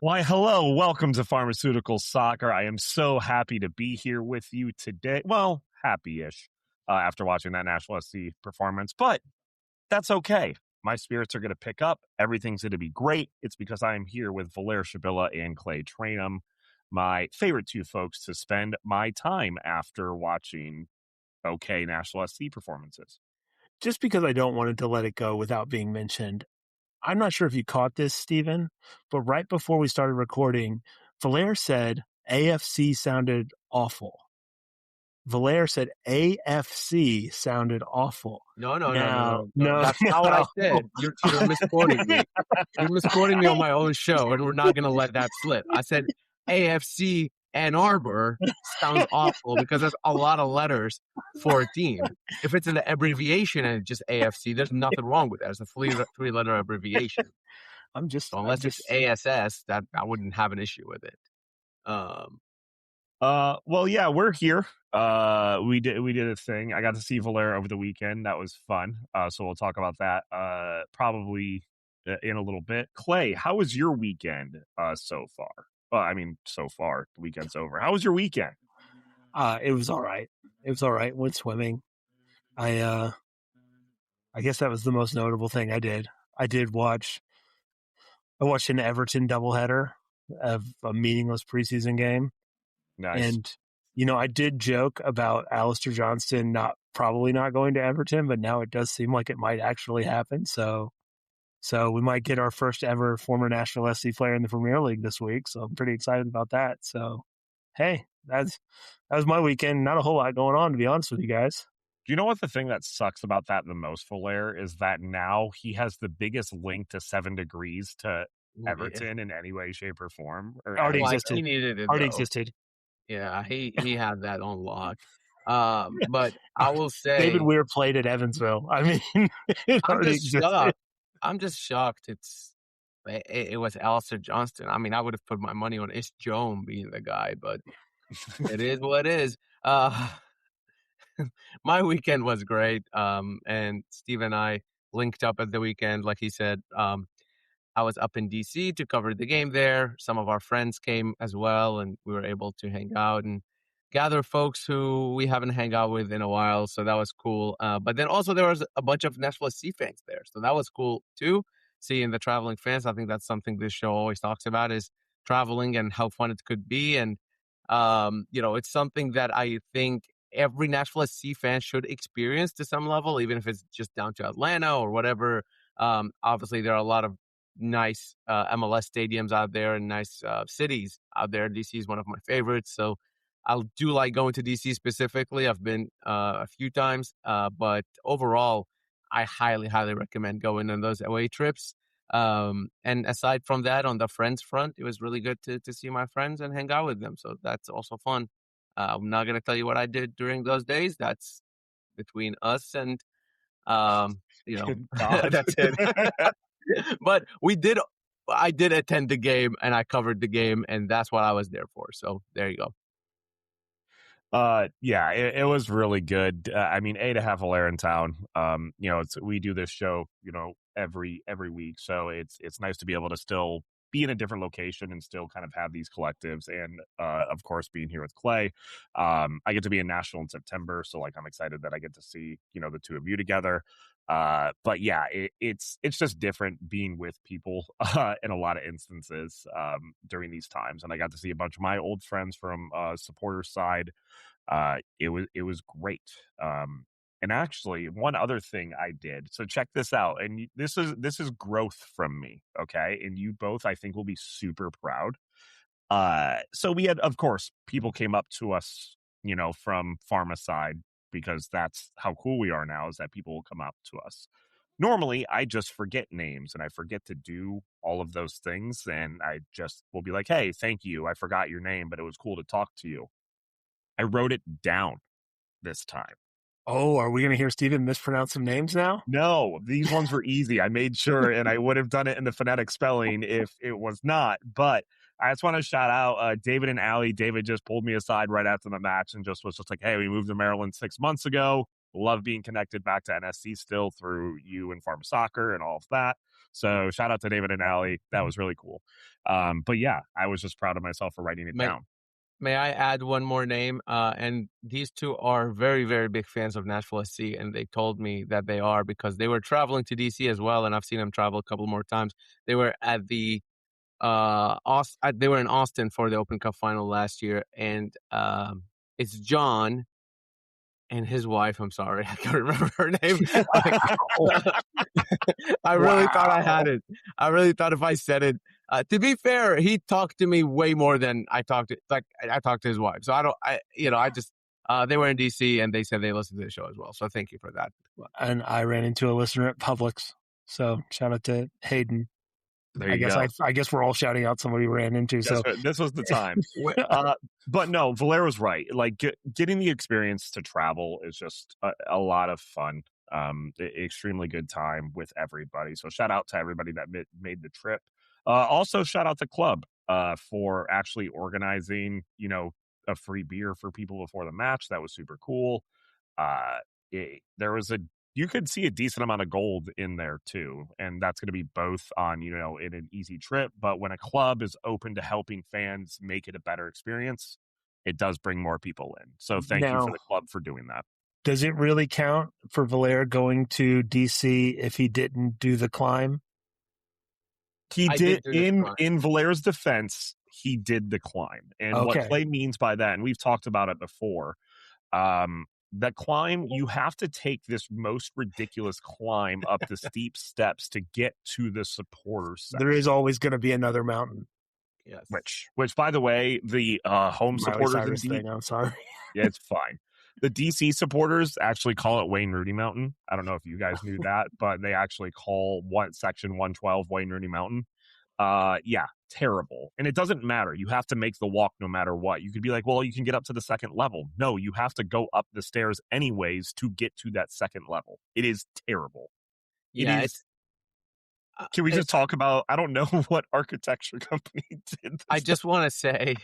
Why, hello. Welcome to Pharmaceutical Soccer. I am so happy to be here with you today. Well, happy-ish after watching that National SC performance, but that's okay. My spirits are going to pick up. Everything's going to be great. It's because I am here with Valère Shabila and Clay Trainum, my favorite two folks to spend my time after watching okay National SC performances. Just because I don't want to let it go without being mentioned, I'm not sure if you caught this, Stephen, but right before we started recording, Valère said AFC sounded awful. Valère said AFC sounded awful. No. That's not what I said. You're misquoting me. You're misquoting me on my own show, and we're not going to let that slip. I said AFC Ann Arbor sounds awful because there's a lot of letters for a team. If it's an abbreviation and it's just AFC, there's nothing wrong with that. It's a three-letter abbreviation. Unless it's ASS, that I wouldn't have an issue with it. Well, yeah, we're here. We did a thing. I got to see Valère over the weekend. That was fun. So we'll talk about that probably in a little bit. Clay, how was your weekend so far? So far, the weekend's over. How was your weekend? It was all right. Went swimming. I guess that was the most notable thing I did. I watched an Everton doubleheader of a meaningless preseason game. Nice. And, I did joke about Alistair Johnston probably not going to Everton, but now it does seem like it might actually happen. So we might get our first ever former National SC player in the Premier League this week. So I'm pretty excited about that. So, hey, that was my weekend. Not a whole lot going on, to be honest with you guys. Do you know what the thing that sucks about that the most, Valère, is that now he has the biggest link to 7 Degrees to Everton in any way, shape, or form? Already existed. He needed it. Already existed. Yeah, he had that on lock. But I will say, David Weir played at Evansville. I mean, I'm just shocked. It was Alistair Johnston. I mean, I would have put my money on Ish Jones being the guy, but it is what it is. My weekend was great. And Steve and I linked up at the weekend, like he said. I was up in DC to cover the game there. Some of our friends came as well, and we were able to hang out and gather folks who we haven't hung out with in a while. So that was cool. But then also there was a bunch of National SC fans there. So that was cool too, seeing the traveling fans. I think that's something this show always talks about, is traveling and how fun it could be. And, it's something that I think every National SC fan should experience to some level, even if it's just down to Atlanta or whatever. Obviously, there are a lot of nice MLS stadiums out there and nice cities out there. DC is one of my favorites, so I do like going to DC specifically. I've been a few times, but overall, I highly recommend going on those away trips. And aside from that, on the friends front, it was really good to see my friends and hang out with them. So that's also fun. I'm not going to tell you what I did during those days. That's between us and, that's it. But I did attend the game and I covered the game, and that's what I was there for. So there you go. Yeah, it was really good. To have Valère in town. We do this show, every week. So it's nice to be able to still be in a different location and still kind of have these collectives. And, of course, being here with Clay, I get to be in Nashville in September. So I'm excited that I get to see, the two of you together. But yeah, it's just different being with people in a lot of instances during these times. And I got to see a bunch of my old friends from supporter side. It was great. And actually, one other thing I did. So check this out. And this is growth from me. Okay. And you both, I think, will be super proud. So we had, of course, people came up to us, from Pharma side, because that's how cool we are now, is that people will come up to us. Normally, I just forget names and I forget to do all of those things. And I just will be like, hey, thank you. I forgot your name, but it was cool to talk to you. I wrote it down this time. Oh, are we going to hear Steven mispronounce some names now? No, these ones were easy. I made sure, and I would have done it in the phonetic spelling if it was not. But I just want to shout out David and Allie. David just pulled me aside right after the match and was just like, hey, we moved to Maryland 6 months ago. love being connected back to NSC still through you and Farm Soccer and all of that. So shout out to David and Allie. That was really cool. But yeah, I was just proud of myself for writing it down. May I add one more name? And these two are very, very big fans of Nashville SC, and they told me that they are because they were traveling to DC as well, and I've seen them travel a couple more times. They were at the they were in Austin for the Open Cup final last year, and it's John and his wife. I'm sorry, I can't remember her name. I really thought I had it. I really thought if I said it. To be fair, he talked to me way more than I talked to. Like I talked to his wife, so they were in DC and they said they listened to the show as well. So thank you for that. And I ran into a listener at Publix, so shout out to Hayden. There you go. I guess we're all shouting out somebody we ran into. So this was the time. But no, Valero's right. Like getting the experience to travel is just a lot of fun. Extremely good time with everybody. So shout out to everybody that made the trip. Also shout out to Club for actually organizing, a free beer for people before the match. That was super cool. You could see a decent amount of gold in there too. And that's going to be both on, in an easy trip. But when a club is open to helping fans make it a better experience, it does bring more people in. So thank you for the club for doing that. Does it really count for Valera going to DC if he didn't do the climb? He did in Valera's defense, he did the climb. And what Clay means by that, and we've talked about it before, that climb, you have to take this most ridiculous climb up the steep steps to get to the supporters section. There is always going to be another mountain. Yes. Which by the way, the home supporters I'm sorry. Yeah, it's fine. The DC supporters actually call it Wayne Rooney Mountain. I don't know if you guys knew that, but they actually call section 112 Wayne Rooney Mountain. Yeah, terrible. And it doesn't matter. You have to make the walk no matter what. You could be like, well, you can get up to the second level. No, you have to go up the stairs anyways to get to that second level. It is terrible. Yeah, can we just talk about, I don't know what architecture company did this. I just want to say,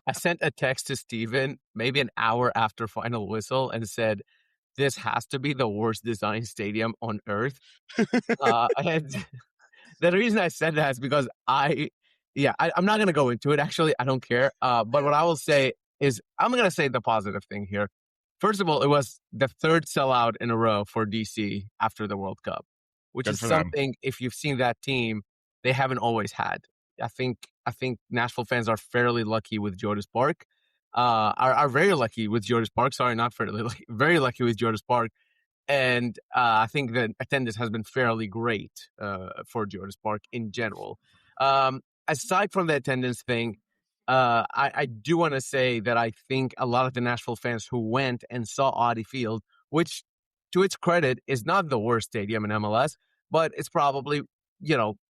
I sent a text to Steven maybe an hour after final whistle and said, this has to be the worst designed stadium on earth. And the reason I said that is because I'm not going to go into it. Actually, I don't care. But what I will say is I'm going to say the positive thing here. First of all, it was the third sellout in a row for DC after the World Cup, which is something, if you've seen that team, they haven't always had. I think Nashville fans are fairly lucky with Georges Park. Are very lucky with Georges Park. Sorry, not fairly lucky. Very lucky with Georges Park. And I think the attendance has been fairly great for Georges Park in general. Aside from the attendance thing, I do want to say that I think a lot of the Nashville fans who went and saw Audi Field, which to its credit is not the worst stadium in MLS, but it's probably,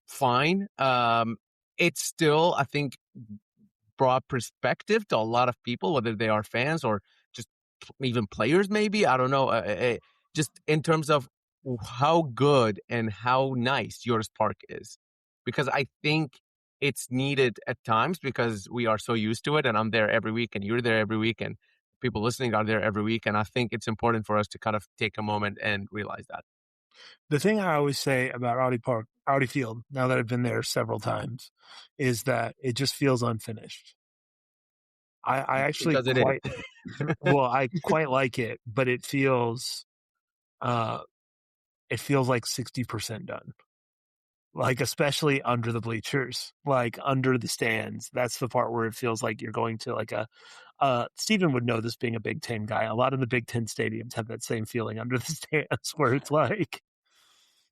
fine. It's still, I think, brought perspective to a lot of people, whether they are fans or just even players, maybe. I don't know. Just in terms of how good and how nice Georges Park is. Because I think it's needed at times because we are so used to it, and I'm there every week and you're there every week and people listening are there every week. And I think it's important for us to kind of take a moment and realize that. The thing I always say about Audi Field, now that I've been there several times, is that it just feels unfinished. I actually I quite like it, but it feels like 60% done. Like, especially under the bleachers, like under the stands. That's the part where it feels like you're going to like Steven would know this being a Big Ten guy. A lot of the Big Ten stadiums have that same feeling under the stands where it's like,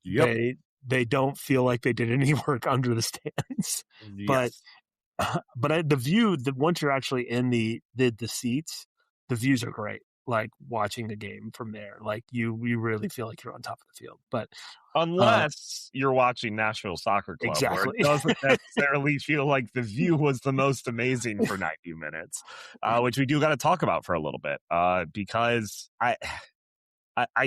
they don't feel like they did any work under the stands. Yes. But the view, once you're actually in the seats, the views are great. Like watching the game from there, like you really feel like you're on top of the field. But unless you're watching Nashville Soccer Club, exactly, where it doesn't necessarily feel like the view was the most amazing for 90 minutes, which we do got to talk about for a little bit, because I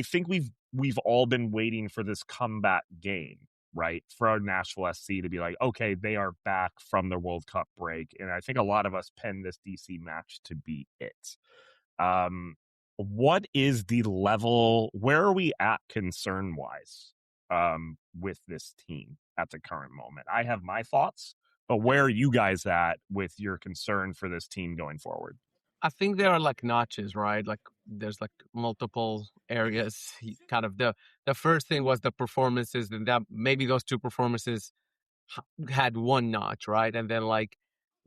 think we've all been waiting for this comeback game, right, for our Nashville SC to be like, okay, they are back from the World Cup break, and I think a lot of us penned this DC match to be it. what is the level? Where are we at concern wise with this team at the current moment? I have my thoughts, but where are you guys at with your concern for this team going forward? I think there are like notches, right? Like there's like multiple areas. Kind of the first thing was the performances, and that maybe those two performances had one notch, right? And then like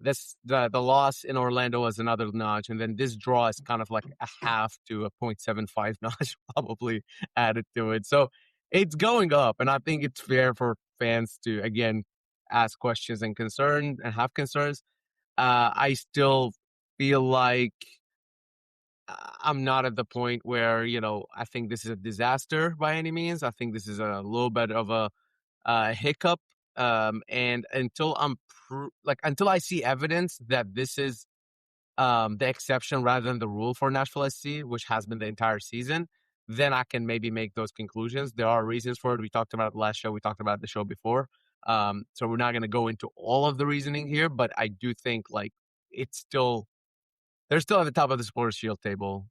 the loss in Orlando was another notch, and then this draw is kind of like a half to a 0.75 notch probably added to it. So it's going up, and I think it's fair for fans to again ask questions and have concerns. I still feel like I'm not at the point where I think this is a disaster by any means. I think this is a little bit of a hiccup, and until until I see evidence that this is the exception rather than the rule for Nashville SC, which has been the entire season, then I can maybe make those conclusions. There are reasons for it. We talked about it last show. We talked about it the show before. So we're not going to go into all of the reasoning here, but I do think like they're still at the top of the Supporters Shield table.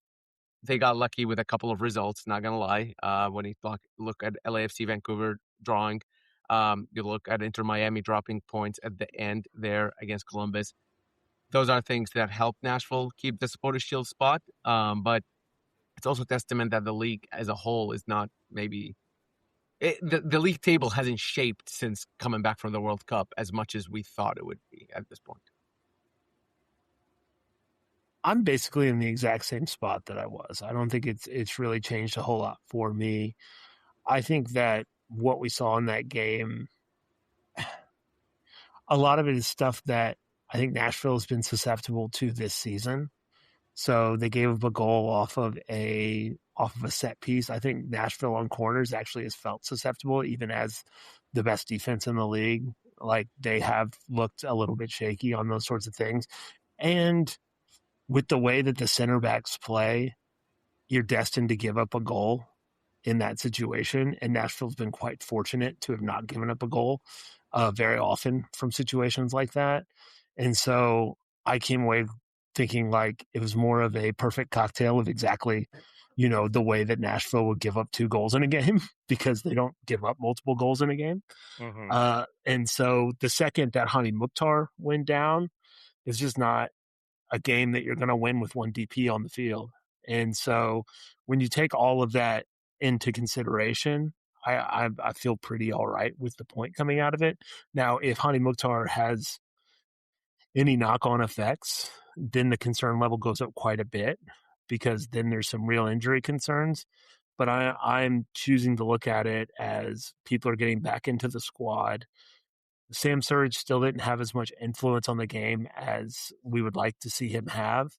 They got lucky with a couple of results, not going to lie. When you look at LAFC Vancouver drawing, you look at Inter Miami dropping points at the end there against Columbus. Those are things that help Nashville keep the Supporters Shield spot. But it's also a testament that the league as a whole is not maybe the league table hasn't shaped since coming back from the World Cup as much as we thought it would be at this point. I'm basically in the exact same spot that I was. I don't think it's really changed a whole lot for me. I think that what we saw in that game, a lot of it is stuff that I think Nashville has been susceptible to this season. So they gave up a goal off of a set piece. I think Nashville on corners actually has felt susceptible, even as the best defense in the league. Like they have looked a little bit shaky on those sorts of things. And with the way that the center backs play, you're destined to give up a goal in that situation. And Nashville's been quite fortunate to have not given up a goal very often from situations like that. And so I came away thinking like it was more of a perfect cocktail of exactly, the way that Nashville would give up 2 goals in a game because they don't give up multiple goals in a game. Mm-hmm. And so the second that Hany Mukhtar went down, it's just not a game that you're going to win with one DP on the field. And so when you take all of that into consideration, I feel pretty all right with the point coming out of it. Now, if Hany Mukhtar has any knock-on effects, then the concern level goes up quite a bit because then there's some real injury concerns. But I'm choosing to look at it as people are getting back into the squad. Sam Surridge still didn't have as much influence on the game as we would like to see him have,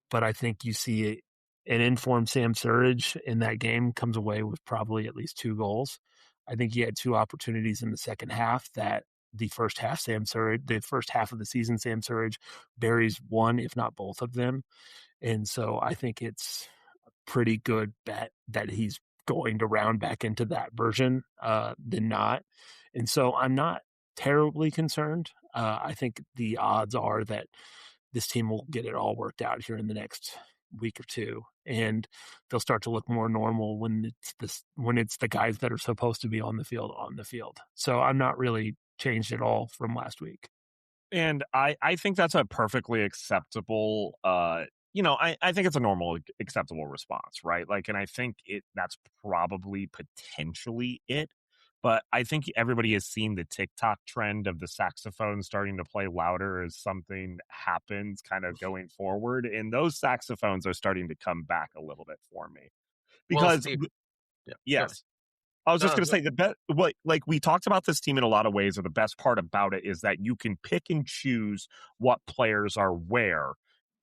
but I think you see an informed Sam Surridge in that game comes away with probably at least 2 goals. I think he had 2 opportunities in the second half that the first half of the season, Sam Surridge buries one, if not both of them. And so I think it's a pretty good bet that he's going to round back into that version than not. And so I'm not terribly concerned. I think the odds are that this team will get it all worked out here in the next week or two, and they'll start to look more normal when it's the guys that are supposed to be on the field. So I'm not really changed at all from last week. And I think that's a perfectly acceptable I think it's a normal acceptable response, right? Like, and I think that's probably potentially it. But I think everybody has seen the TikTok trend of the saxophone starting to play louder as something happens kind of going forward. And those saxophones are starting to come back a little bit for me. Because, yes, I was just going to say like we talked about this team in a lot of ways, or the best part about it is that you can pick and choose what players are where.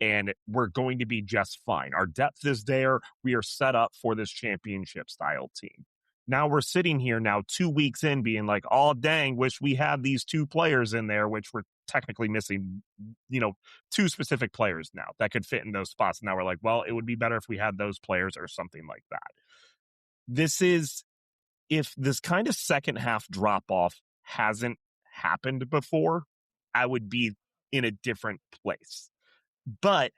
And we're going to be just fine. Our depth is there. We are set up for this championship style team. Now we're sitting here 2 weeks in being like, oh, dang, wish we had these 2 players in there, which we're technically missing, 2 specific players now that could fit in those spots. Now we're like, well, it would be better if we had those players or something like that. If this kind of second half drop off hasn't happened before, I would be in a different place. But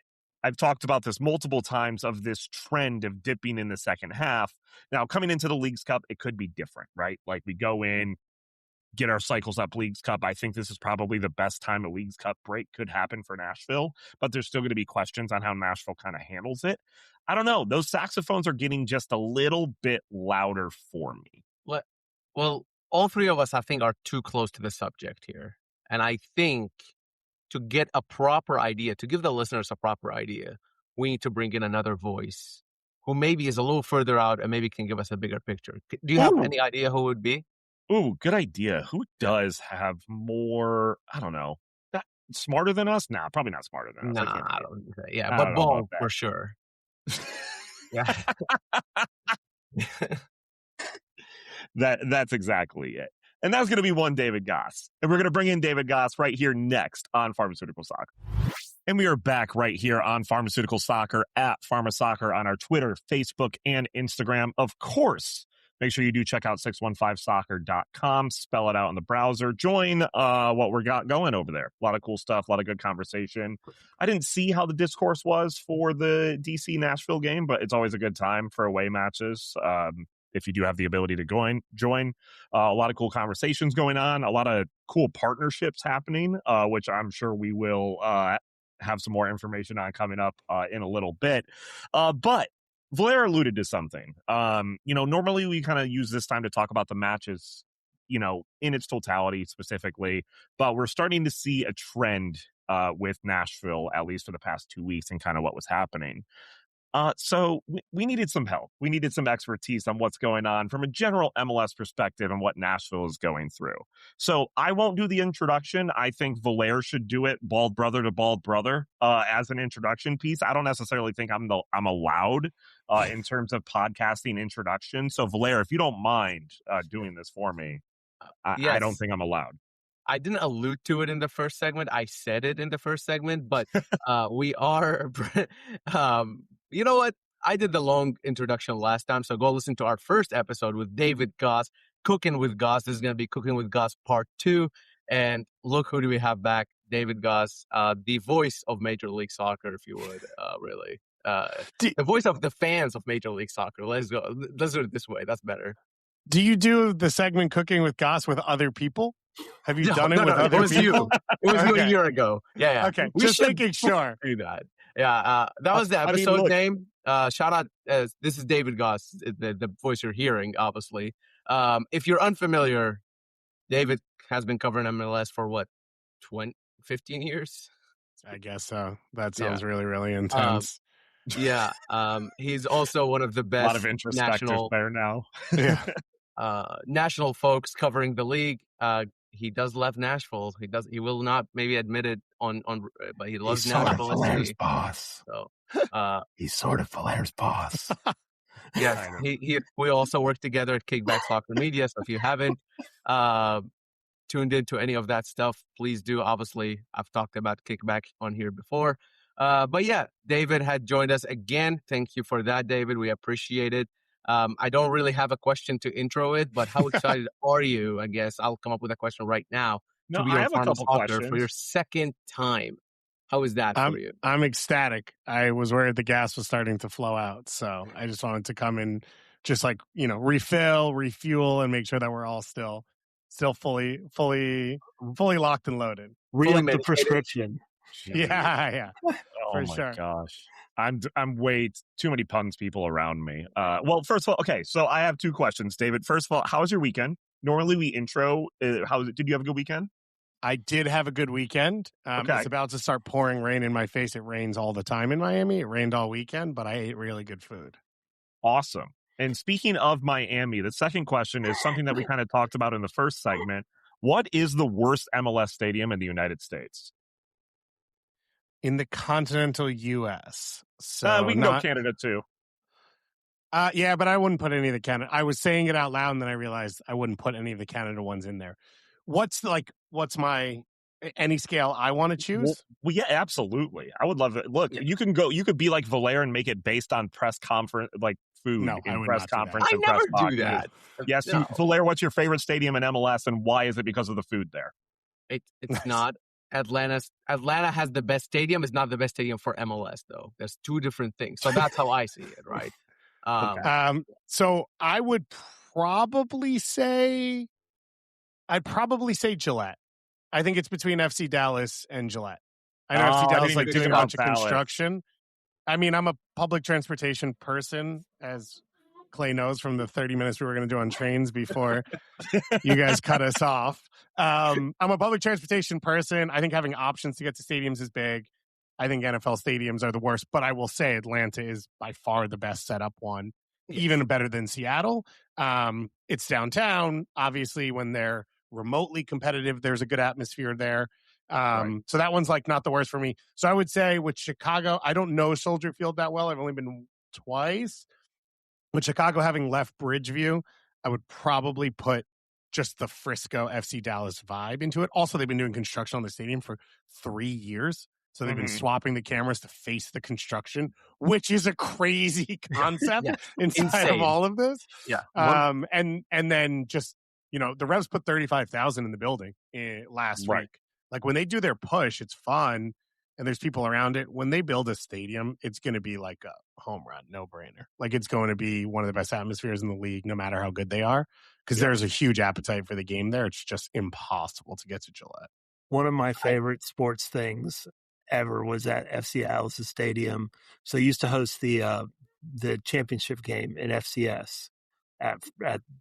I've talked about this multiple times of this trend of dipping in the second half. Now, coming into the Leagues Cup, it could be different, right? Like we go in, get our cycles up Leagues Cup. I think this is probably the best time a Leagues Cup break could happen for Nashville, but there's still going to be questions on how Nashville kind of handles it. I don't know. Those saxophones are getting just a little bit louder for me. Well, all three of us, I think, are too close to the subject here. And I think to get a proper idea, to give the listeners a proper idea, we need to bring in another voice who maybe is a little further out and maybe can give us a bigger picture. Do you have any idea who it would be? Ooh, good idea. Who does have more, I don't know, smarter than us? Nah, probably not smarter than us. I don't think that. Yeah, but Ball for sure. Yeah. That's exactly it. And that's going to be one David Goss. And we're going to bring in David Goss right here next on Pharmaceutical Soccer. And we are back right here on Pharmaceutical Soccer at PharmaSoccer on our Twitter, Facebook, and Instagram. Of course, make sure you do check out 615soccer.com. Spell it out in the browser. Join what we got going over there. A lot of cool stuff, a lot of good conversation. I didn't see how the discourse was for the DC Nashville game, but it's always a good time for away matches. If you do have the ability to join. A lot of cool conversations going on, a lot of cool partnerships happening, which I'm sure we will have some more information on coming up in a little bit. But Valair alluded to something. Normally we kind of use this time to talk about the matches, in its totality specifically, but we're starting to see a trend with Nashville, at least for the past 2 weeks, and kind of what was happening. So we needed some help. We needed some expertise on what's going on from a general MLS perspective and what Nashville is going through. So I won't do the introduction. I think Valair should do it, bald brother to bald brother, as an introduction piece. I don't necessarily think I'm allowed in terms of podcasting introduction. So Valair, if you don't mind doing this for me, yes. I don't think I'm allowed. I didn't allude to it in the first segment. I said it in the first segment, but we are, you know what? I did the long introduction last time, so go listen to our first episode with David Goss, Cooking with Goss. This is going to be Cooking with Goss Part 2. And look, who do we have back? David Goss, the voice of Major League Soccer, if you would, really. The voice of the fans of Major League Soccer. Let's go. Let's do it this way. That's better. Do you do the segment Cooking with Goss with other people? Have you done it with other people? It was you a year ago. Yeah. Okay, just making sure. Do that. Yeah, that was the episode name. Shout out. This is David Goss, the voice you're hearing, obviously. If you're unfamiliar, David has been covering MLS for what, 15 years? I guess so. That sounds really, really intense. He's also one of the best a lot of introspectors there now. National folks covering the league. He does love Nashville. He will not maybe admit it on but he loves Nashville. He's sort of Valair's boss. So he's sort of Valair's boss. Yes, we also work together at Kickback Soccer Media. So if you haven't tuned into any of that stuff, please do. Obviously, I've talked about Kickback on here before. But yeah, David had joined us again. Thank you for that, David. We appreciate it. I don't really have a question to intro it, but how excited are you? I guess I'll come up with a question right now. No, I have a couple questions. For your second time. How is that for you? I'm ecstatic. I was worried the gas was starting to flow out, so I just wanted to come in, just refill, refuel, and make sure that we're all still fully locked and loaded. Re-up the prescription. Yeah. Oh for my sure. gosh. I'm way too many puns people around me. Well, first of all, okay, so I have two questions, David. First of all, how was your weekend? Normally we intro. Did you have a good weekend? I did have a good weekend. Okay. It's about to start pouring rain in my face. It rains all the time in Miami. It rained all weekend, but I ate really good food. Awesome. And speaking of Miami, the second question is something that we kind of talked about in the first segment. What is the worst MLS stadium in the United States? In the continental U.S. So we can go Canada too. Yeah, but I wouldn't put any of the Canada. I was saying it out loud, and then I realized I wouldn't put any of the Canada ones in there. What's my any scale I want to choose? Well, yeah, absolutely. I would love it. Look, you could be like Valair and make it based on press conference, like food in press conference. I never do that. Yes, Valair, what's your favorite stadium in MLS, and why is it because of the food there? It's not Atlanta has the best stadium. It's not the best stadium for MLS, though. There's two different things. So that's how I see it, right? So I would probably say Gillette. I think it's between FC Dallas and Gillette. I know FC Dallas like doing a bunch of construction. I mean, I'm a public transportation person, as Clay knows from the 30 minutes we were going to do on trains before you guys cut us off. I'm a public transportation person. I think having options to get to stadiums is big. I think NFL stadiums are the worst, but I will say Atlanta is by far the best set up one, even better than Seattle. It's downtown. Obviously, when they're remotely competitive, there's a good atmosphere there. Right. So that one's like not the worst for me. So I would say with Chicago, I don't know Soldier Field that well. I've only been twice. With Chicago having left Bridgeview, I would probably put just the Frisco FC Dallas vibe into it. Also, they've been doing construction on the stadium for 3 years. So they've been swapping the cameras to face the construction, which is a crazy concept inside of all of this. Yeah. And then just, the Revs put 35,000 in the building last week. Like when they do their push, it's fun and there's people around it. When they build a stadium, it's going to be like a home run, no brainer. Like it's going to be one of the best atmospheres in the league, no matter how good they are, because there's a huge appetite for the game there. It's just impossible to get to Gillette. One of my favorite sports things ever was at FC Dallas Stadium. So I used to host the championship game in FCS at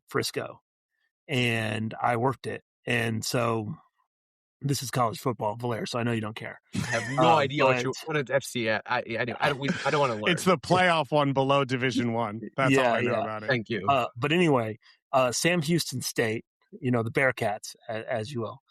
Frisco, and I worked it. And so this is college football, Valer, so I know you don't care. I have no idea what is FCS. I don't want to learn. It's the playoff one below Division One. That's all I know about it. Thank you. But anyway, Sam Houston State, the Bearcats, as you will,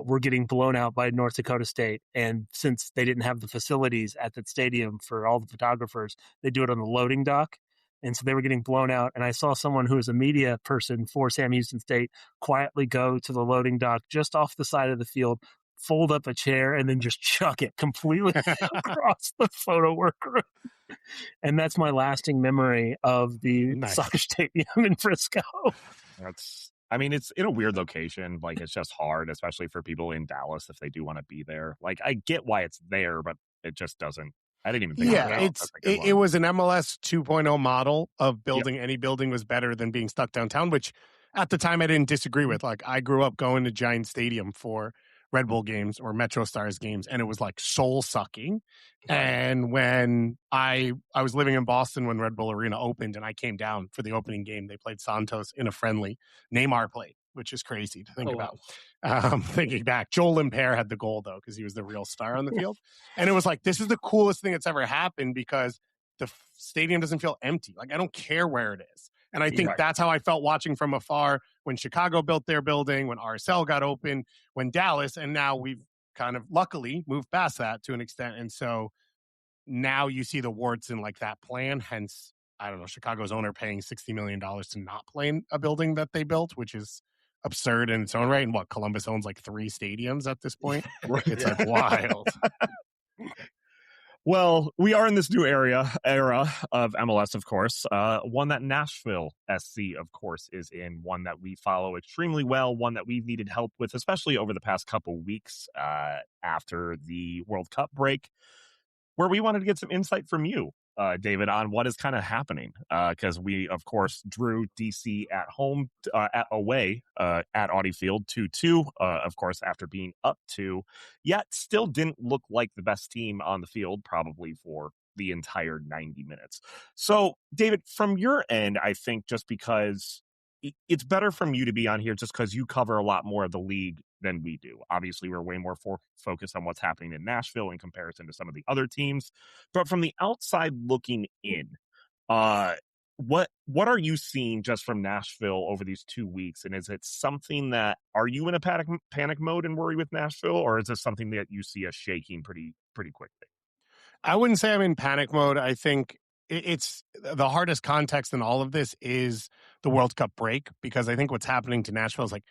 were getting blown out by North Dakota State. And since they didn't have the facilities at that stadium for all the photographers, they do it on the loading dock. And so they were getting blown out. And I saw someone who was a media person for Sam Houston State quietly go to the loading dock just off the side of the field, fold up a chair, and then just chuck it completely across the photo workroom. And that's my lasting memory of the soccer stadium in Frisco. It's in a weird location. Like, it's just hard, especially for people in Dallas if they do want to be there. Like, I get why it's there, but it just doesn't. I didn't even think it was an MLS 2.0 model of building. Any building was better than being stuck downtown, which at the time I didn't disagree with. Like, I grew up going to Giant Stadium for Red Bull games or Metro Stars games, and it was like soul sucking. And when I was living in Boston when Red Bull Arena opened, and I came down for the opening game, they played Santos in a friendly. Neymar played, which is crazy to think about. Thinking back, Joel Limper had the goal, though, because he was the real star on the field. And it was like, this is the coolest thing that's ever happened because the stadium doesn't feel empty. Like, I don't care where it is. And I think that's how I felt watching from afar when Chicago built their building, when RSL got open, when Dallas, and now we've kind of luckily moved past that to an extent. And so now you see the warts in like that plan. Hence, I don't know, Chicago's owner paying $60 million to not play in a building that they built, which is absurd in its own right. And Columbus owns like 3 stadiums at this point. It's like wild. Well, we are in this new era of MLS, of course. One that Nashville SC, of course, is in. One that we follow extremely well. One that we've needed help with, especially over the past couple weeks after the World Cup break, where we wanted to get some insight from you, David, on what is kind of happening. Because we, of course, drew DC at home, away at Audi Field 2-2, of course, after being up 2, yet still didn't look like the best team on the field, probably for the entire 90 minutes. So, David, from your end, I think just because it's better from you to be on here just because you cover a lot more of the league than we do. Obviously, we're way more focused on what's happening in Nashville in comparison to some of the other teams. But from the outside looking in, what are you seeing just from Nashville over these 2 weeks? And is it something that, are you in a panic mode and worry with Nashville, or is this something that you see us shaking pretty quickly? I wouldn't say I'm in panic mode. I think it's the hardest context in all of this is the World Cup break, because I think what's happening to Nashville is like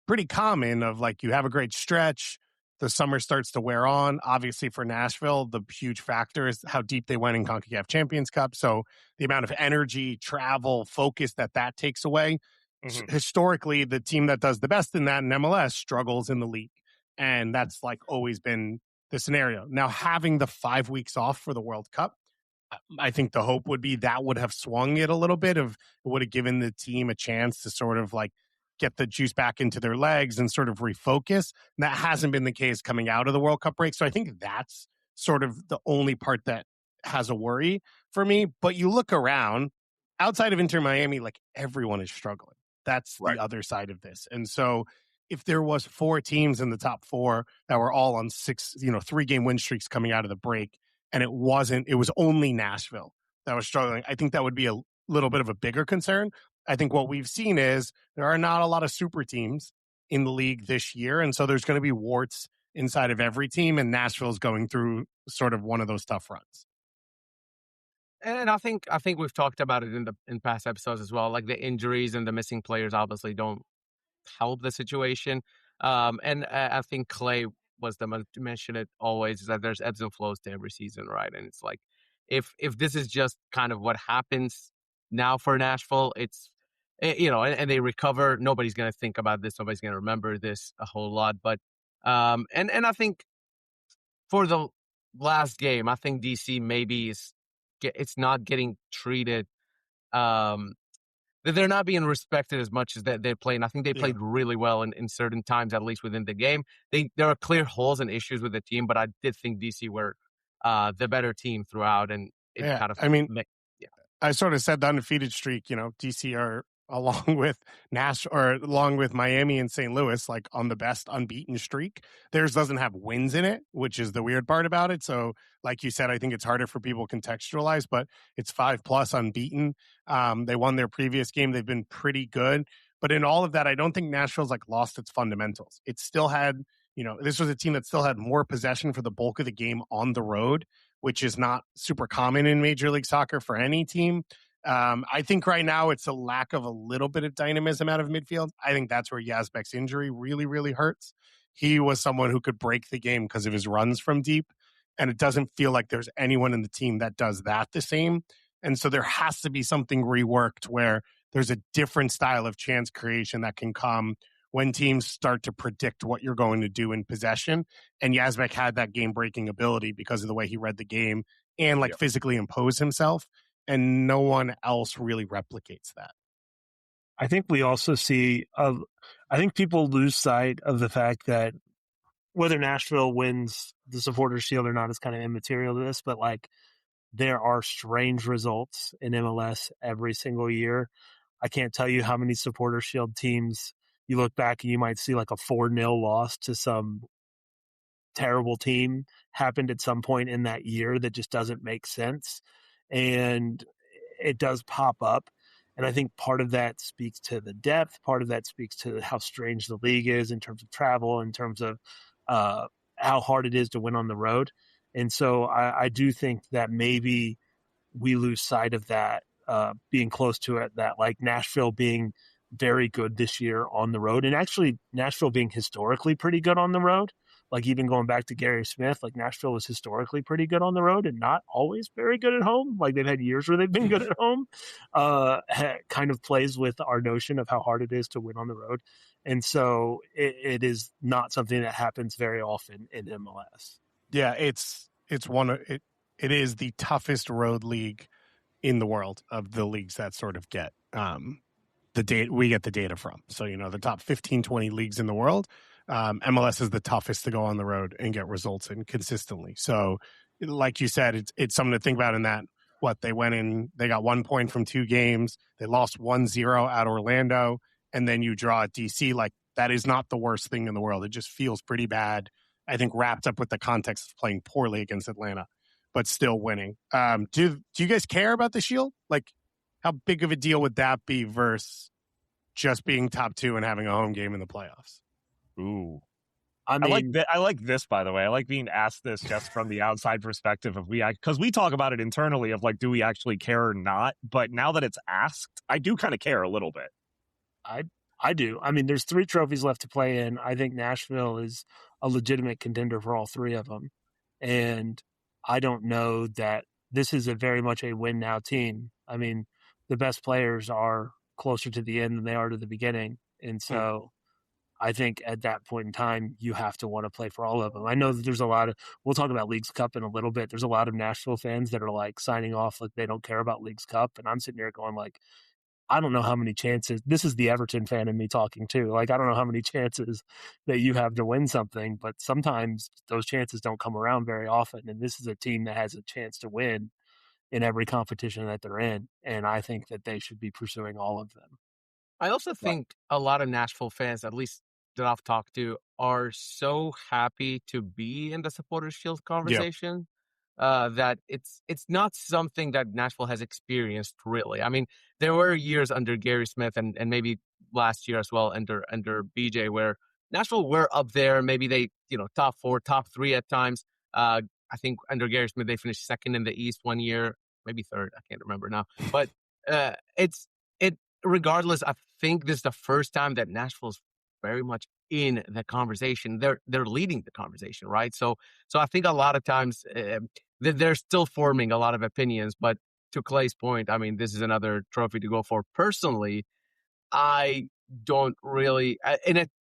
pretty common of like, you have a great stretch, the summer starts to wear on. Obviously for Nashville, the huge factor is how deep they went in CONCACAF Champions Cup. So the amount of energy, travel, focus that takes away. Historically, the team that does the best in that in MLS struggles in the league. And that's like always been the scenario. Now, having the 5 weeks off for the World Cup, I think the hope would be that would have swung it a little bit. It would have given the team a chance to sort of like get the juice back into their legs and sort of refocus. And that hasn't been the case coming out of the World Cup break. So I think that's sort of the only part that has a worry for me. But you look around outside of Inter Miami, like everyone is struggling. That's the other side of this. And so if there was 4 teams in the top 4 that were all on 3-game win streaks coming out of the break, and it was only Nashville that was struggling, I think that would be a little bit of a bigger concern. I think what we've seen is there are not a lot of super teams in the league this year. And so there's going to be warts inside of every team, and Nashville's going through sort of one of those tough runs. And I think we've talked about it in past episodes as well. Like the injuries and the missing players obviously don't help the situation. And I think Clay was the one to mention it always, is that there's ebbs and flows to every season, right? And it's like if this is just kind of what happens now for Nashville, it's and they recover. Nobody's going to think about this. Nobody's going to remember this a whole lot. But and I think for the last game, I think DC maybe it's not getting treated. They're not being respected as much as they're playing. I think they played really well in certain times, at least within the game. There are clear holes and issues with the team, but I did think DC were the better team throughout. And it kind of, I sort of said the undefeated streak, DC are along with along with Miami and St. Louis, like on the best unbeaten streak. Theirs doesn't have wins in it, which is the weird part about it. So like you said, I think it's harder for people to contextualize, but it's 5+ unbeaten. They won their previous game. They've been pretty good. But in all of that, I don't think Nashville's like lost its fundamentals. It still had, this was a team that still had more possession for the bulk of the game on the road, which is not super common in Major League Soccer for any team. I think right now it's a lack of a little bit of dynamism out of midfield. I think that's where Yazbek's injury really, really hurts. He was someone who could break the game because of his runs from deep, and it doesn't feel like there's anyone in the team that does that the same. And so there has to be something reworked where there's a different style of chance creation that can come when teams start to predict what you're going to do in possession. And Yazbek had that game-breaking ability because of the way he read the game and physically impose himself. And no one else really replicates that. I think we also see, I think people lose sight of the fact that whether Nashville wins the Supporters Shield or not is kind of immaterial to this, but like there are strange results in MLS every single year. I can't tell you how many Supporters Shield teams you look back and you might see like a 4-0 loss to some terrible team happened at some point in that year that just doesn't make sense. And it does pop up. And I think part of that speaks to the depth. Part of that speaks to how strange the league is in terms of travel, in terms of how hard it is to win on the road. And so I do think that maybe we lose sight of that, being close to it, that like Nashville being very good this year on the road, and actually Nashville being historically pretty good on the road. Like even going back to Gary Smith, like Nashville was historically pretty good on the road and not always very good at home. Like they've had years where they've been good at home. Kind of plays with our notion of how hard it is to win on the road. And so it is not something that happens very often in MLS. Yeah, it is the toughest road league in the world of the leagues that sort of get the data we get the data from. So, the top 15, 20 leagues in the world, MLS is the toughest to go on the road and get results in consistently. So like you said, it's something to think about in that they got 1 point from 2 games. They lost 1-0 at Orlando, and then you draw at DC. Like that is not the worst thing in the world. It just feels pretty bad. I think wrapped up with the context of playing poorly against Atlanta, but still winning. Do you guys care about the Shield? Like how big of a deal would that be versus just being top 2 and having a home game in the playoffs? Ooh. I like this, by the way. I like being asked this just from the outside perspective of because we talk about it internally of like, do we actually care or not? But now that it's asked, I do kind of care a little bit. I do. I mean, there's 3 trophies left to play in. I think Nashville is a legitimate contender for all 3 of them. And I don't know that this is a very much a win now team. I mean, the best players are closer to the end than they are to the beginning. And so I think at that point in time, you have to want to play for all of them. I know that there's a lot of, we'll talk about Leagues Cup in a little bit. There's a lot of Nashville fans that are like signing off like they don't care about Leagues Cup. And I'm sitting there going like, I don't know how many chances, this is the Everton fan in me talking too. Like, I don't know how many chances that you have to win something, but sometimes those chances don't come around very often. And this is a team that has a chance to win in every competition that they're in. And I think that they should be pursuing all of them. I also think a lot of Nashville fans, at least that I've talked to, are so happy to be in the Supporters Shield conversation that it's not something that Nashville has experienced really. I mean, there were years under Gary Smith and maybe last year as well under BJ where Nashville were up there. Maybe they, top 4, top 3 at times. I think under Gary Smith, they finished second in the East one year, maybe third. I can't remember now. But regardless, I think this is the first time that Nashville's very much in the conversation. They're leading the conversation, right? So I think a lot of times they're still forming a lot of opinions. But to Clay's point, I mean, this is another trophy to go for. Personally, I don't really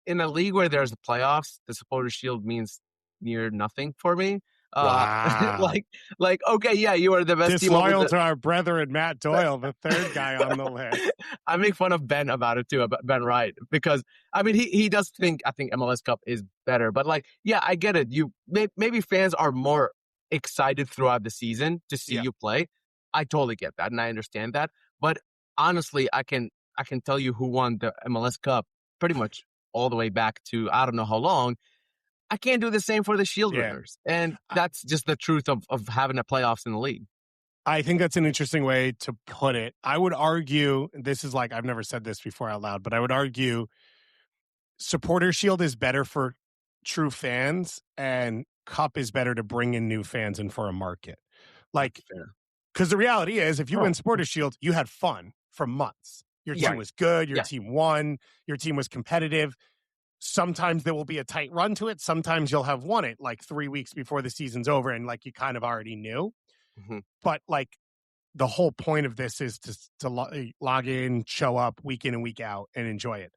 in a league where there's the playoffs, the Supporters Shield means near nothing for me. Wow. like, okay, yeah, you are the best team. Disloyal to our brethren, Matt Doyle, the third guy on the list. I make fun of Ben about it too, about Ben Wright, because I mean he does think I think MLS Cup is better, but like, yeah, I get it. You maybe fans are more excited throughout the season to see you play. I totally get that, and I understand that. But honestly, I can tell you who won the MLS Cup pretty much all the way back to I don't know how long. I can't do the same for the Shield winners. And that's just the truth of having a playoffs in the league. I think that's an interesting way to put it. I would argue, this is like, I've never said this before out loud, but I would argue Supporter Shield is better for true fans and Cup is better to bring in new fans and for a market. Like, because the reality is, if you win Supporter Shield, you had fun for months. Your team was good. Your team won. Your team was competitive. Sometimes there will be a tight run to it. Sometimes you'll have won it like 3 weeks before the season's over and like you kind of already knew. Mm-hmm. But like the whole point of this is to log in, show up week in and week out and enjoy it.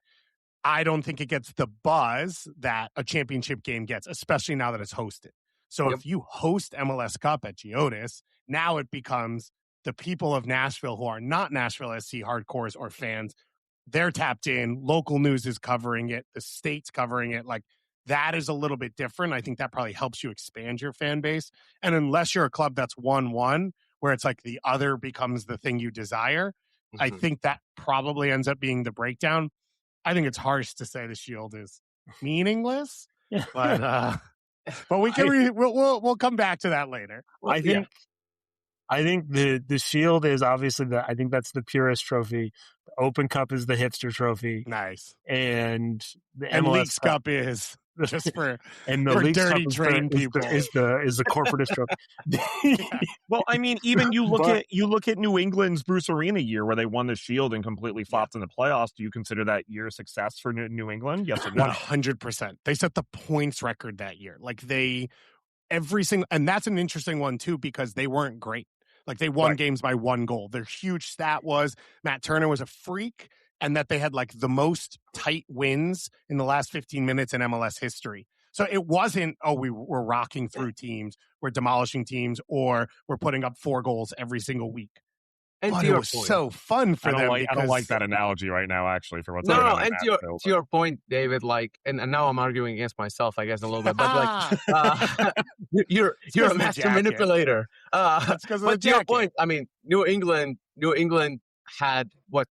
I don't think it gets the buzz that a championship game gets, especially now that it's hosted. So if you host MLS Cup at Geodis, now it becomes the people of Nashville who are not Nashville SC hardcores or fans. They're tapped in. Local news is covering it. The state's covering it. Like, that is a little bit different. I think that probably helps you expand your fan base. And unless you're a club that's 1-1, where it's like the other becomes the thing you desire, I think that probably ends up being the breakdown. I think it's harsh to say the Shield is meaningless, but we can we'll come back to that later. I think the Shield is obviously I think that's the purest trophy. The Open Cup is the hipster trophy. Nice. And the MLS Leagues Cup is just for and the for Leagues dirty Cup trained people. Is the corporatist trophy. Well, I mean, even you look at New England's Bruce Arena year where they won the Shield and completely flopped in the playoffs. Do you consider that year a success for New England? Yes or no? 100%. They set the points record that year. Like and that's an interesting one too, because they weren't great. Like, they won games by 1 goal. Their huge stat was Matt Turner was a freak and that they had like the most tight wins in the last 15 minutes in MLS history. So it wasn't, we're rocking through teams, we're demolishing teams, or we're putting up 4 goals every single week. And it was so fun for them. I don't like that analogy right now, actually, for what's going on. And to your point, David, like, and now I'm arguing against myself, I guess, a little bit, but like, you're a master manipulator. That's because of the jacket. But to your point, I mean, New England had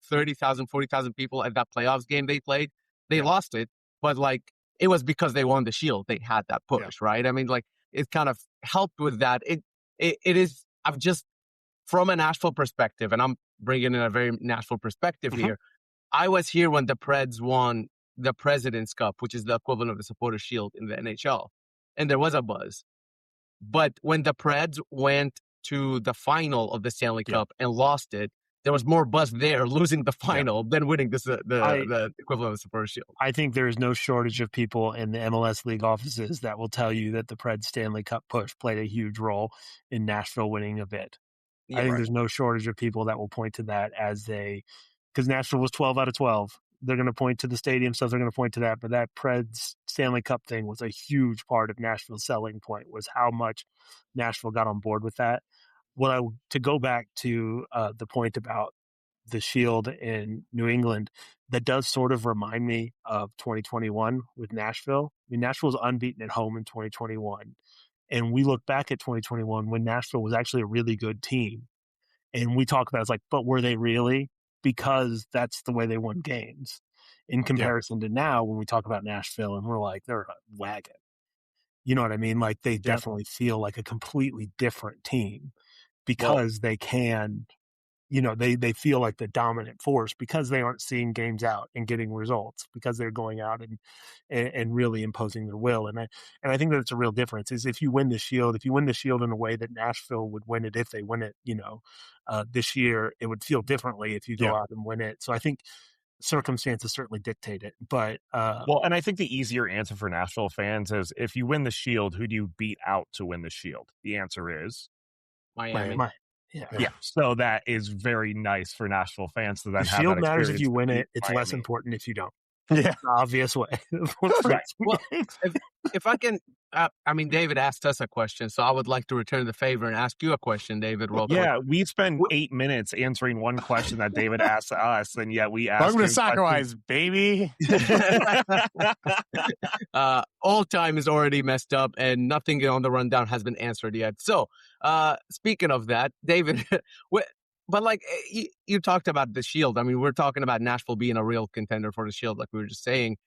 30,000, 40,000 people at that playoffs game they played. They lost it, but like, it was because they won the Shield. They had that push, right? I mean, like, it kind of helped with that. It is. I've just. From a Nashville perspective, and I'm bringing in a very Nashville perspective here, I was here when the Preds won the President's Cup, which is the equivalent of the Supporters Shield in the NHL, and there was a buzz. But when the Preds went to the final of the Stanley Cup and lost it, there was more buzz there losing the final than winning the equivalent of the Supporters Shield. I think there is no shortage of people in the MLS league offices that will tell you that the Preds Stanley Cup push played a huge role in Nashville winning a bid. I think there's no shortage of people that will point to that because Nashville was 12 out of 12 they're going to point to the stadium stuff. They're going to point to that. But that Preds Stanley Cup thing was a huge part of Nashville's selling point, was how much Nashville got on board with that. To go back to the point about the Shield in New England, that does sort of remind me of 2021 with Nashville. I mean, Nashville was unbeaten at home in 2021. And we look back at 2021 when Nashville was actually a really good team. And we talk about it's like, but were they really? Because that's the way they won games. In comparison to now, when we talk about Nashville and we're like, they're a wagon. You know what I mean? Like they definitely feel like a completely different team because they can, they feel like the dominant force because they aren't seeing games out and getting results, because they're going out and really imposing their will. And I think that it's a real difference is if you win the Shield in a way that Nashville would win it, if they win it, this year, it would feel differently if you go out and win it. So I think circumstances certainly dictate it. But and I think the easier answer for Nashville fans is if you win the Shield, who do you beat out to win the Shield? The answer is Miami. Yeah. So that is very nice for Nashville fans to then the have Shield that matters if you win it. It's Miami. less important if you don't. Yeah. The obvious way. Right. Well, if I can, David asked us a question, so I would like to return the favor and ask you a question, David. Real quick. Yeah, we spent 8 minutes answering one question that David asked us, and yet we asked. Welcome to Soccer Wise, baby. All time is already messed up, and nothing on the rundown has been answered yet. So, speaking of that, David, but like you talked about the Shield. I mean, we're talking about Nashville being a real contender for the Shield, like we were just saying.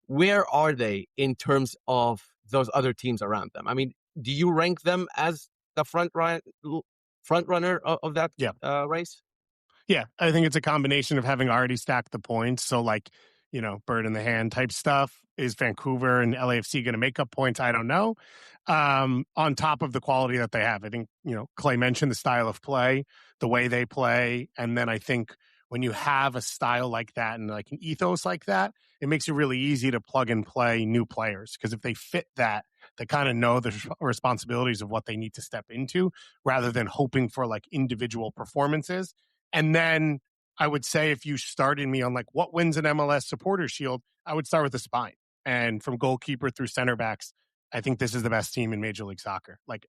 Where are they in terms of those other teams around them? I mean, do you rank them as the front runner of that race? Yeah, I think it's a combination of having already stacked the points. So like, bird in the hand type stuff. Is Vancouver and LAFC going to make up points? I don't know. On top of the quality that they have, I think, Clay mentioned the style of play, the way they play. And then I think when you have a style like that and like an ethos like that, it makes it really easy to plug and play new players. Because if they fit that, they kind of know the responsibilities of what they need to step into rather than hoping for like individual performances. And then I would say if you started me on like what wins an MLS Supporter Shield, I would start with the spine. And from goalkeeper through center backs, I think this is the best team in Major League Soccer. Like,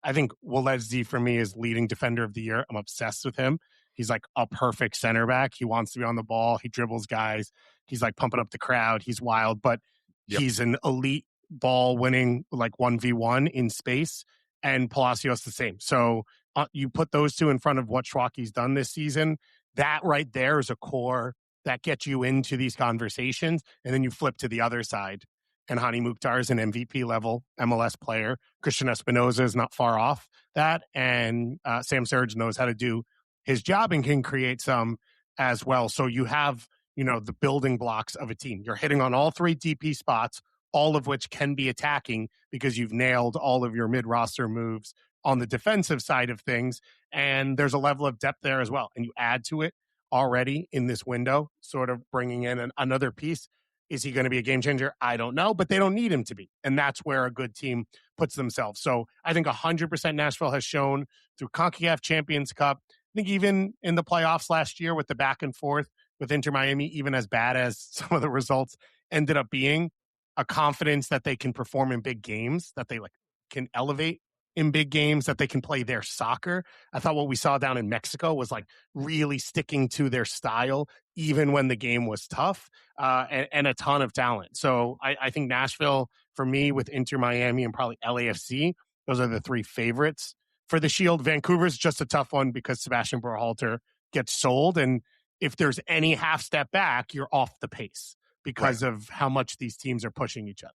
I think Welesi for me is leading defender of the year. I'm obsessed with him. He's like a perfect center back. He wants to be on the ball. He dribbles guys. He's like pumping up the crowd. He's wild, but he's an elite ball winning like 1v1 in space. And Palacios the same. So you put those two in front of what Schwacke's done this season. That right there is a core that gets you into these conversations. And then you flip to the other side. And Hani Mukhtar is an MVP level MLS player. Christian Espinoza is not far off that. And Sam Surge knows how to do his job and can create some as well. So you have, the building blocks of a team. You're hitting on all three DP spots, all of which can be attacking because you've nailed all of your mid-roster moves on the defensive side of things. And there's a level of depth there as well. And you add to it already in this window, sort of bringing in another piece. Is he going to be a game changer? I don't know, but they don't need him to be. And that's where a good team puts themselves. So I think 100% Nashville has shown through CONCACAF Champions Cup. I think even in the playoffs last year with the back and forth with Inter Miami, even as bad as some of the results ended up being, a confidence that they can perform in big games, that they like can elevate in big games, that they can play their soccer. I thought what we saw down in Mexico was like really sticking to their style, even when the game was tough, and a ton of talent. So I think Nashville, for me, with Inter Miami and probably LAFC, those are the three favorites for the Shield. Vancouver's just a tough one because Sebastian Berhalter gets sold. And if there's any half step back, you're off the pace because of how much these teams are pushing each other.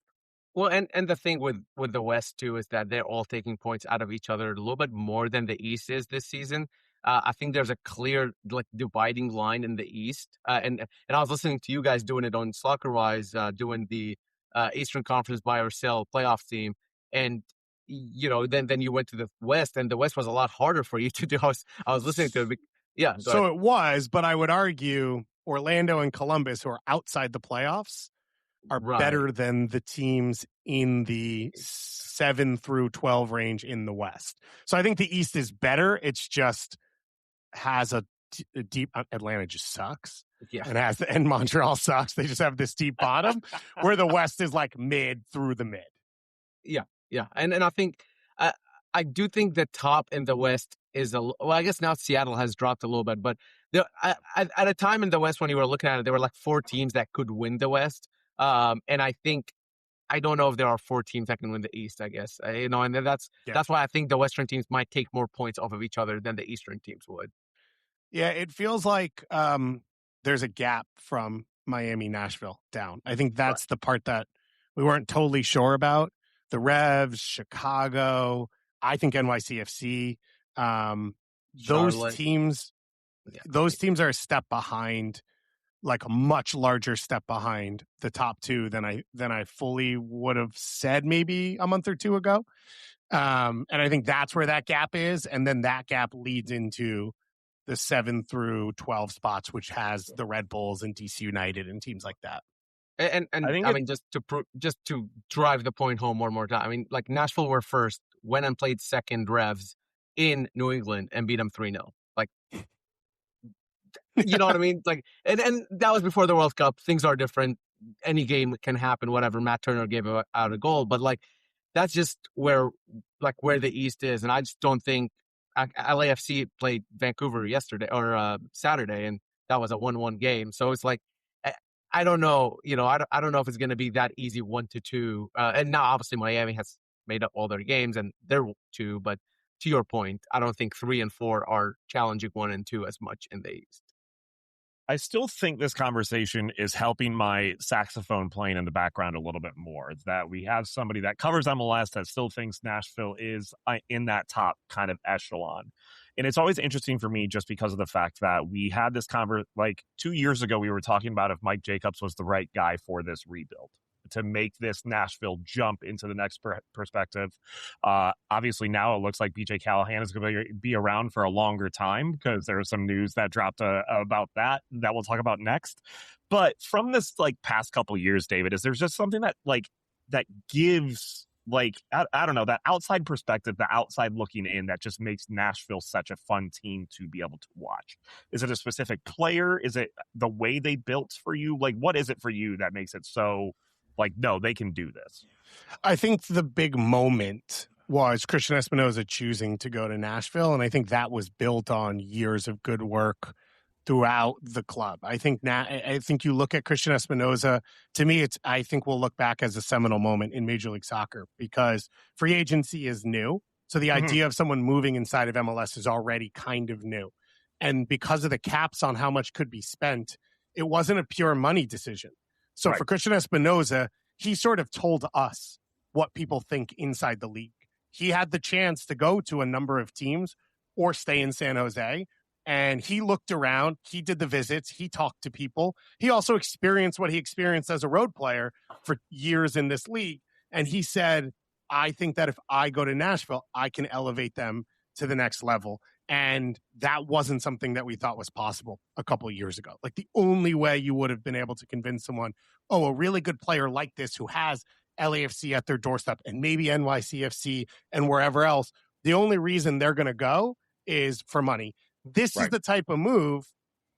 Well, and the thing with the West, too, is that they're all taking points out of each other a little bit more than the East is this season. I think there's a clear like dividing line in the East. And I was listening to you guys doing it on Soccer-Wise, doing the Eastern Conference buy or sell playoff team. And, then you went to the West, and the West was a lot harder for you to do. I was listening to it. Yeah. So it was, but I would argue Orlando and Columbus, who are outside the playoffs, are better than the teams in the 7 through 12 range in the West. So I think the East is better. It's just has a deep. Atlanta just sucks. Yeah. and Montreal sucks. They just have this deep bottom where the West is like mid through the mid. Yeah. And I think, I do think the top in the West is I guess now Seattle has dropped a little bit, but at a time in the West when you were looking at it, there were like 4 teams that could win the West. And I don't know if there are 4 teams that can win the East, I guess. And that's why I think the Western teams might take more points off of each other than the Eastern teams would. Yeah, it feels like there's a gap from Miami, Nashville down. I think that's the part that we weren't totally sure about. The Revs, Chicago, I think NYCFC, those teams are a step behind, like a much larger step behind the top 2 than I fully would have said maybe a month or 2 ago. And I think that's where that gap is. And then that gap leads into the 7 through 12 spots, which has the Red Bulls and DC United and teams like that. And I mean, just to drive the point home one more time, I mean, like Nashville were first, went and played second Revs in New England and beat them 3-0. Like, you know what I mean? Like, and that was before the World Cup. Things are different. Any game can happen, whatever. Matt Turner gave out a goal, but like, that's just where the East is. And I just don't think LAFC played Vancouver yesterday or Saturday, and that was a 1-1 game. So it's like, I don't know, I don't know if it's going to be that easy 1-2. And now obviously Miami has made up all their games and they're 2, but to your point, I don't think 3 and 4 are challenging 1 and 2 as much in the East. I still think this conversation is helping my saxophone playing in the background a little bit more. That we have somebody that covers MLS that still thinks Nashville is in that top kind of echelon. And it's always interesting for me just because of the fact that we had this like 2 years ago, we were talking about if Mike Jacobs was the right guy for this rebuild to make this Nashville jump into the next perspective. Obviously, now it looks like BJ Callahan is going to be around for a longer time because there's some news that dropped about that we'll talk about next. But from this like past couple years, David, is there's just something that gives like, I don't know, that outside perspective, the outside looking in that just makes Nashville such a fun team to be able to watch. Is it a specific player? Is it the way they built for you? Like, what is it for you that makes it so like, no, they can do this? I think the big moment was Christian Espinoza choosing to go to Nashville. And I think that was built on years of good work throughout the club. I think you look at Christian Espinoza, to me, I think we'll look back as a seminal moment in Major League Soccer because free agency is new. So the idea of someone moving inside of MLS is already kind of new. And because of the caps on how much could be spent, it wasn't a pure money decision. So for Christian Espinoza, he sort of told us what people think inside the league. He had the chance to go to a number of teams or stay in San Jose. And he looked around, he did the visits, he talked to people. He also experienced what he experienced as a road player for years in this league. And he said, I think that if I go to Nashville, I can elevate them to the next level. And that wasn't something that we thought was possible a couple of years ago. Like the only way you would have been able to convince someone, a really good player like this who has LAFC at their doorstep and maybe NYCFC and wherever else, the only reason they're going to go is for money. This is the type of move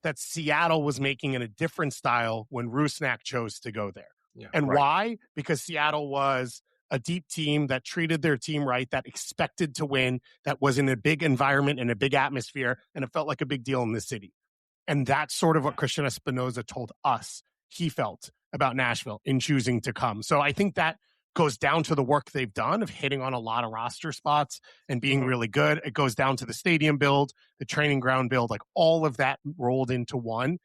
that Seattle was making in a different style when Rusnak chose to go there. Yeah, and why? Because Seattle was a deep team that treated their team right, that expected to win, that was in a big environment and a big atmosphere, and it felt like a big deal in the city. And that's sort of what Christian Espinoza told us he felt about Nashville in choosing to come. So I think that goes down to the work they've done of hitting on a lot of roster spots and being really good. It goes down to the stadium build, the training ground build, like all of that rolled into one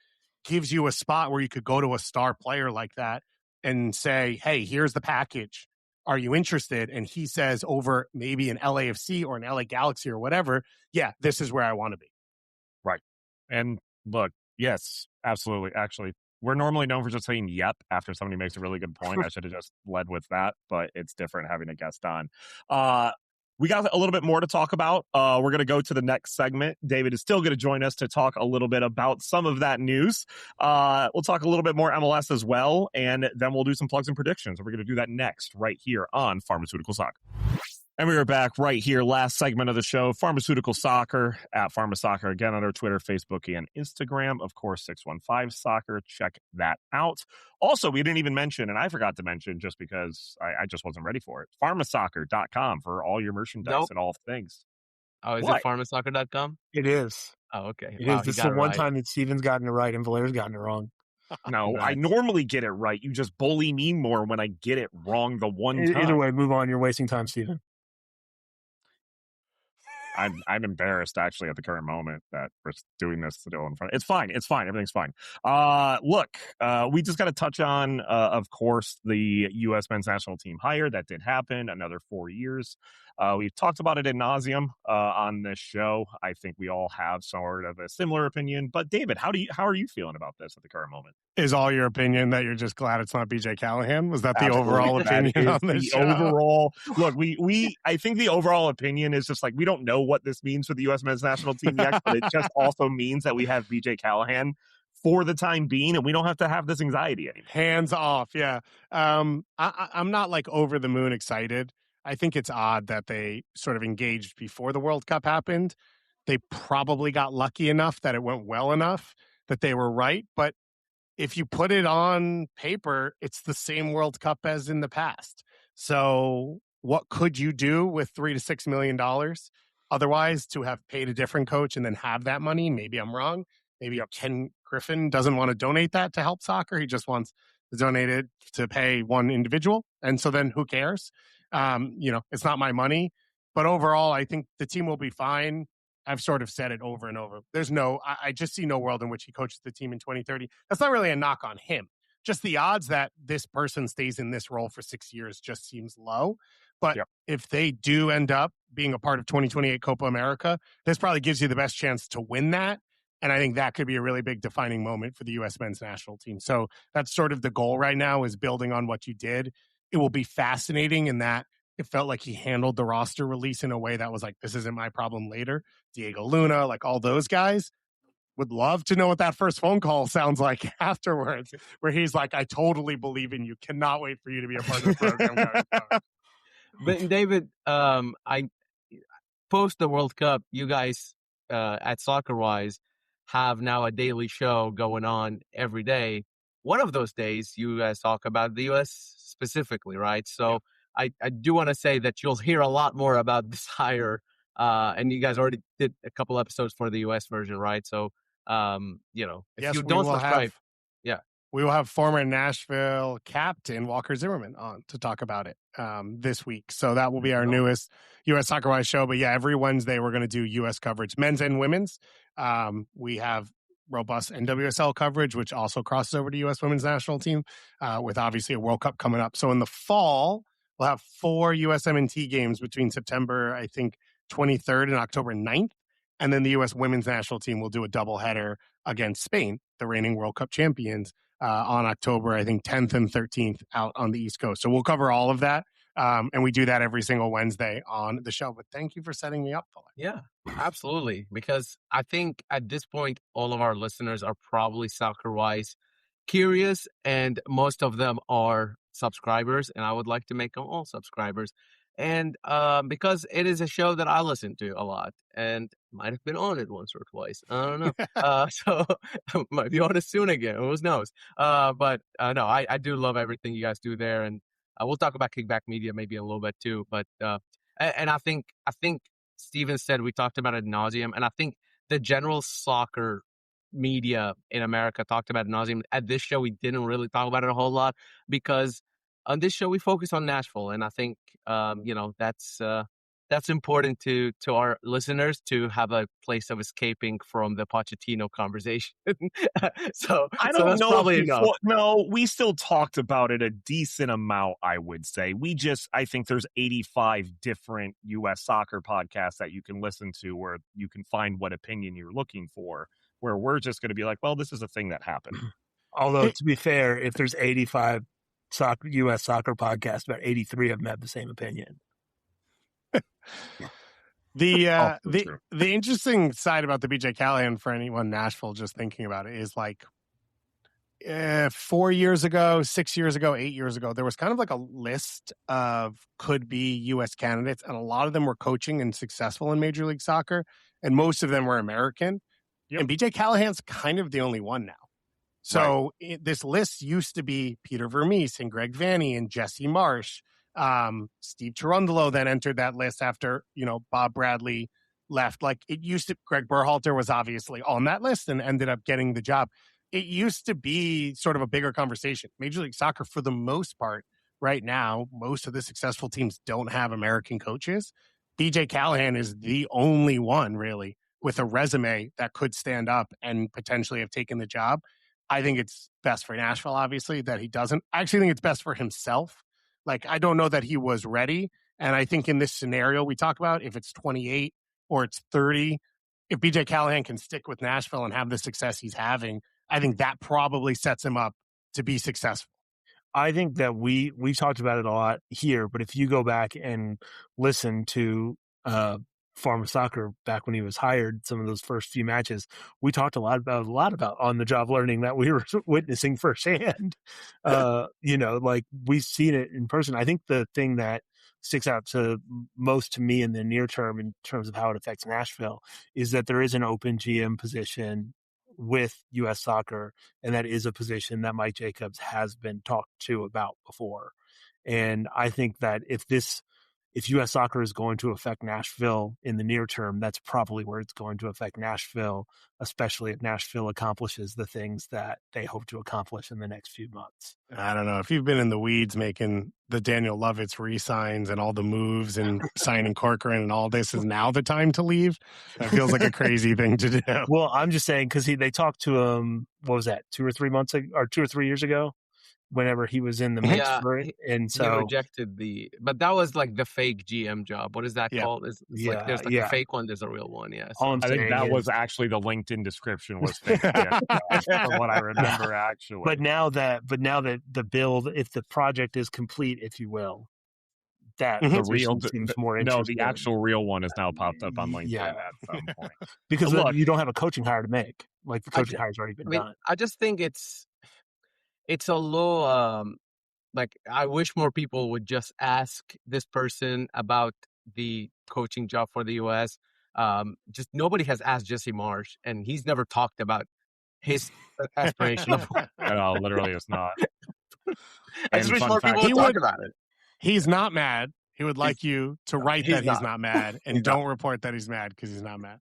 gives you a spot where you could go to a star player like that and say, hey, here's the package. Are you interested? And he says over maybe an LAFC or an LA Galaxy or whatever, yeah, this is where I want to be. Right. And look, yes, absolutely. Actually, we're normally known for just saying yep after somebody makes a really good point. I should have just led with that, but it's different having a guest on. We got a little bit more to talk about. We're going to go to the next segment. David is still going to join us to talk a little bit about some of that news. We'll talk a little bit more MLS as well, and then we'll do some plugs and predictions. We're going to do that next right here on Pharmaceutical Soccer. And we are back right here. Last segment of the show, Pharmaceutical Soccer at Pharma Soccer, again on our Twitter, Facebook, and Instagram. Of course, 615 Soccer. Check that out. Also, we didn't even mention, and I forgot to mention just because I just wasn't ready for it, pharmasoccer.com for all your merchandise and all things. Oh, is it pharmasoccer.com? It is. Oh, okay. It is. This is the one time that Steven's gotten it right and Valera's gotten it wrong. No, I normally get it right. You just bully me more when I get it wrong the one time. Either way, move on. You're wasting time, Steven. I'm embarrassed actually at the current moment that we're doing this still in front. It's fine. Everything's fine. Look, we just got to touch on, of course, the U.S. men's national team hire that did happen. Another 4 years. We've talked about it ad nauseum on this show. I think we all have sort of a similar opinion. But David, how are you feeling about this at the current moment? Is all your opinion that you're just glad it's not BJ Callahan? Was that the overall opinion on this show? Overall, look, I think the overall opinion is just like, we don't know what this means for the U.S. men's national team yet, but it just also means that we have BJ Callahan for the time being, and we don't have to have this anxiety anymore. Hands off, yeah. I'm not like over the moon excited. I think it's odd that they sort of engaged before the World Cup happened. They probably got lucky enough that it went well enough that they were right, but if you put it on paper, it's the same World Cup as in the past. So what could you do with $3 to $6 million otherwise to have paid a different coach and then have that money? Maybe I'm wrong. Maybe Ken Griffin doesn't want to donate that to help soccer. He just wants to donate it to pay one individual. And so then who cares? It's not my money. But overall, I think the team will be fine. I've sort of said it over and over. I just see no world in which he coaches the team in 2030. That's not really a knock on him. Just the odds that this person stays in this role for 6 years just seems low. But if they do end up being a part of 2028 Copa America, this probably gives you the best chance to win that. And I think that could be a really big defining moment for the U.S. men's national team. So that's sort of the goal right now, is building on what you did. It will be fascinating in that it felt like he handled the roster release in a way that was like, this isn't my problem later. Diego Luna, like all those guys. Would love to know what that first phone call sounds like afterwards, where he's like, I totally believe in you. Cannot wait for you to be a part of the program going forward. But David, I post the World Cup, you guys at SoccerWise have now a daily show going on every day. One of those days, you guys talk about the U.S. specifically, right? So I do want to say that you'll hear a lot more about this hire. And you guys already did a couple episodes for the U.S. version, right? So, if you don't subscribe, we will have former Nashville captain Walker Zimmerman on to talk about it this week. So that will be our newest U.S. SoccerWise show. But every Wednesday we're going to do U.S. coverage, men's and women's. We have robust NWSL coverage, which also crosses over to U.S. women's national team with obviously a World Cup coming up. So in the fall, we'll have 4 USMNT games between September, I think, 23rd and October 9th. And then the U.S. women's national team will do a doubleheader against Spain, the reigning World Cup champions, on October, I think, 10th and 13th out on the East Coast. So we'll cover all of that. And we do that every single Wednesday on the show. But thank you for setting me up for it. Yeah, absolutely. Because I think at this point, all of our listeners are probably SoccerWise curious, and most of them are subscribers. And I would like to make them all subscribers. And because it is a show that I listen to a lot and might have been on it once or twice. I don't know. So might be on it soon again. Who knows? But no, I do love everything you guys do there. And we'll talk about Kickback Media maybe a little bit too. But and I think Steven said we talked about it ad nauseum. And I think the general soccer media in America talked about it ad nauseum. At this show, we didn't really talk about it a whole lot because on this show, we focus on Nashville, and I think that's important to our listeners to have a place of escaping from the Pochettino conversation. So I don't know. Probably enough. No, we still talked about it a decent amount, I would say. I think there's 85 different U.S. soccer podcasts that you can listen to where you can find what opinion you're looking for, where we're just going to be like, well, this is a thing that happened. Although, to be fair, if there's 85 U.S. soccer podcasts, about 83 of them have the same opinion. The interesting side about the BJ Callahan for anyone in Nashville just thinking about it is like 4 years ago, 6 years ago, 8 years ago, there was kind of like a list of could-be U.S. candidates, and a lot of them were coaching and successful in Major League Soccer, and most of them were American. Yep. And BJ Callahan's kind of the only one now. So this list used to be Peter Vermees and Greg Vanney and Jesse Marsh. Steve Cherundolo then entered that list after, Bob Bradley left. Like it used to, Greg Berhalter was obviously on that list and ended up getting the job. It used to be sort of a bigger conversation. Major League Soccer, for the most part, right now, most of the successful teams don't have American coaches. BJ Callahan is the only one, really, with a resume that could stand up and potentially have taken the job. I think it's best for Nashville, obviously, that he doesn't. I actually think it's best for himself. Like, I don't know that he was ready. And I think in this scenario we talk about, if it's 28 or it's 30, if BJ Callahan can stick with Nashville and have the success he's having, I think that probably sets him up to be successful. I think that we've talked about it a lot here, but if you go back and listen to Pharma Soccer back when he was hired, some of those first few matches, we talked a lot about on the job learning that we were witnessing firsthand. Like we've seen it in person. I think the thing that sticks out to most to me in the near term in terms of how it affects Nashville is that there is an open GM position with U.S. Soccer, and that is a position that Mike Jacobs has been talked to about before. And I think that if U.S. Soccer is going to affect Nashville in the near term, that's probably where it's going to affect Nashville, especially if Nashville accomplishes the things that they hope to accomplish in the next few months. I don't know. If you've been in the weeds making the Daniel Lovitz re-signs and all the moves and signing Corcoran and all this, is now the time to leave? That feels like a crazy thing to do. Well, I'm just saying because they talked to him, what was that, 2 or 3 months ago, or 2 or 3 years ago? Whenever he was in the mix for it. And so he rejected but that was like the fake GM job. What is that called? It's like there's like a fake one, there's a real one. Yeah. So. I think that was actually the LinkedIn description was fake. From what I remember, actually. But now that the build, if the project is complete, if you will, that the real seems more interesting. No, the actual real one has now popped up on LinkedIn at some point. Because you don't have a coaching hire to make. Like the coaching hire's already been done. I just think it's a little like I wish more people would just ask this person about the coaching job for the US. Just nobody has asked Jesse Marsh, and he's never talked about his aspiration. No, literally it's not. I just wish more people would talk about it. He's not mad. He would like you to write that he's not mad, and don't report that he's mad because he's not mad.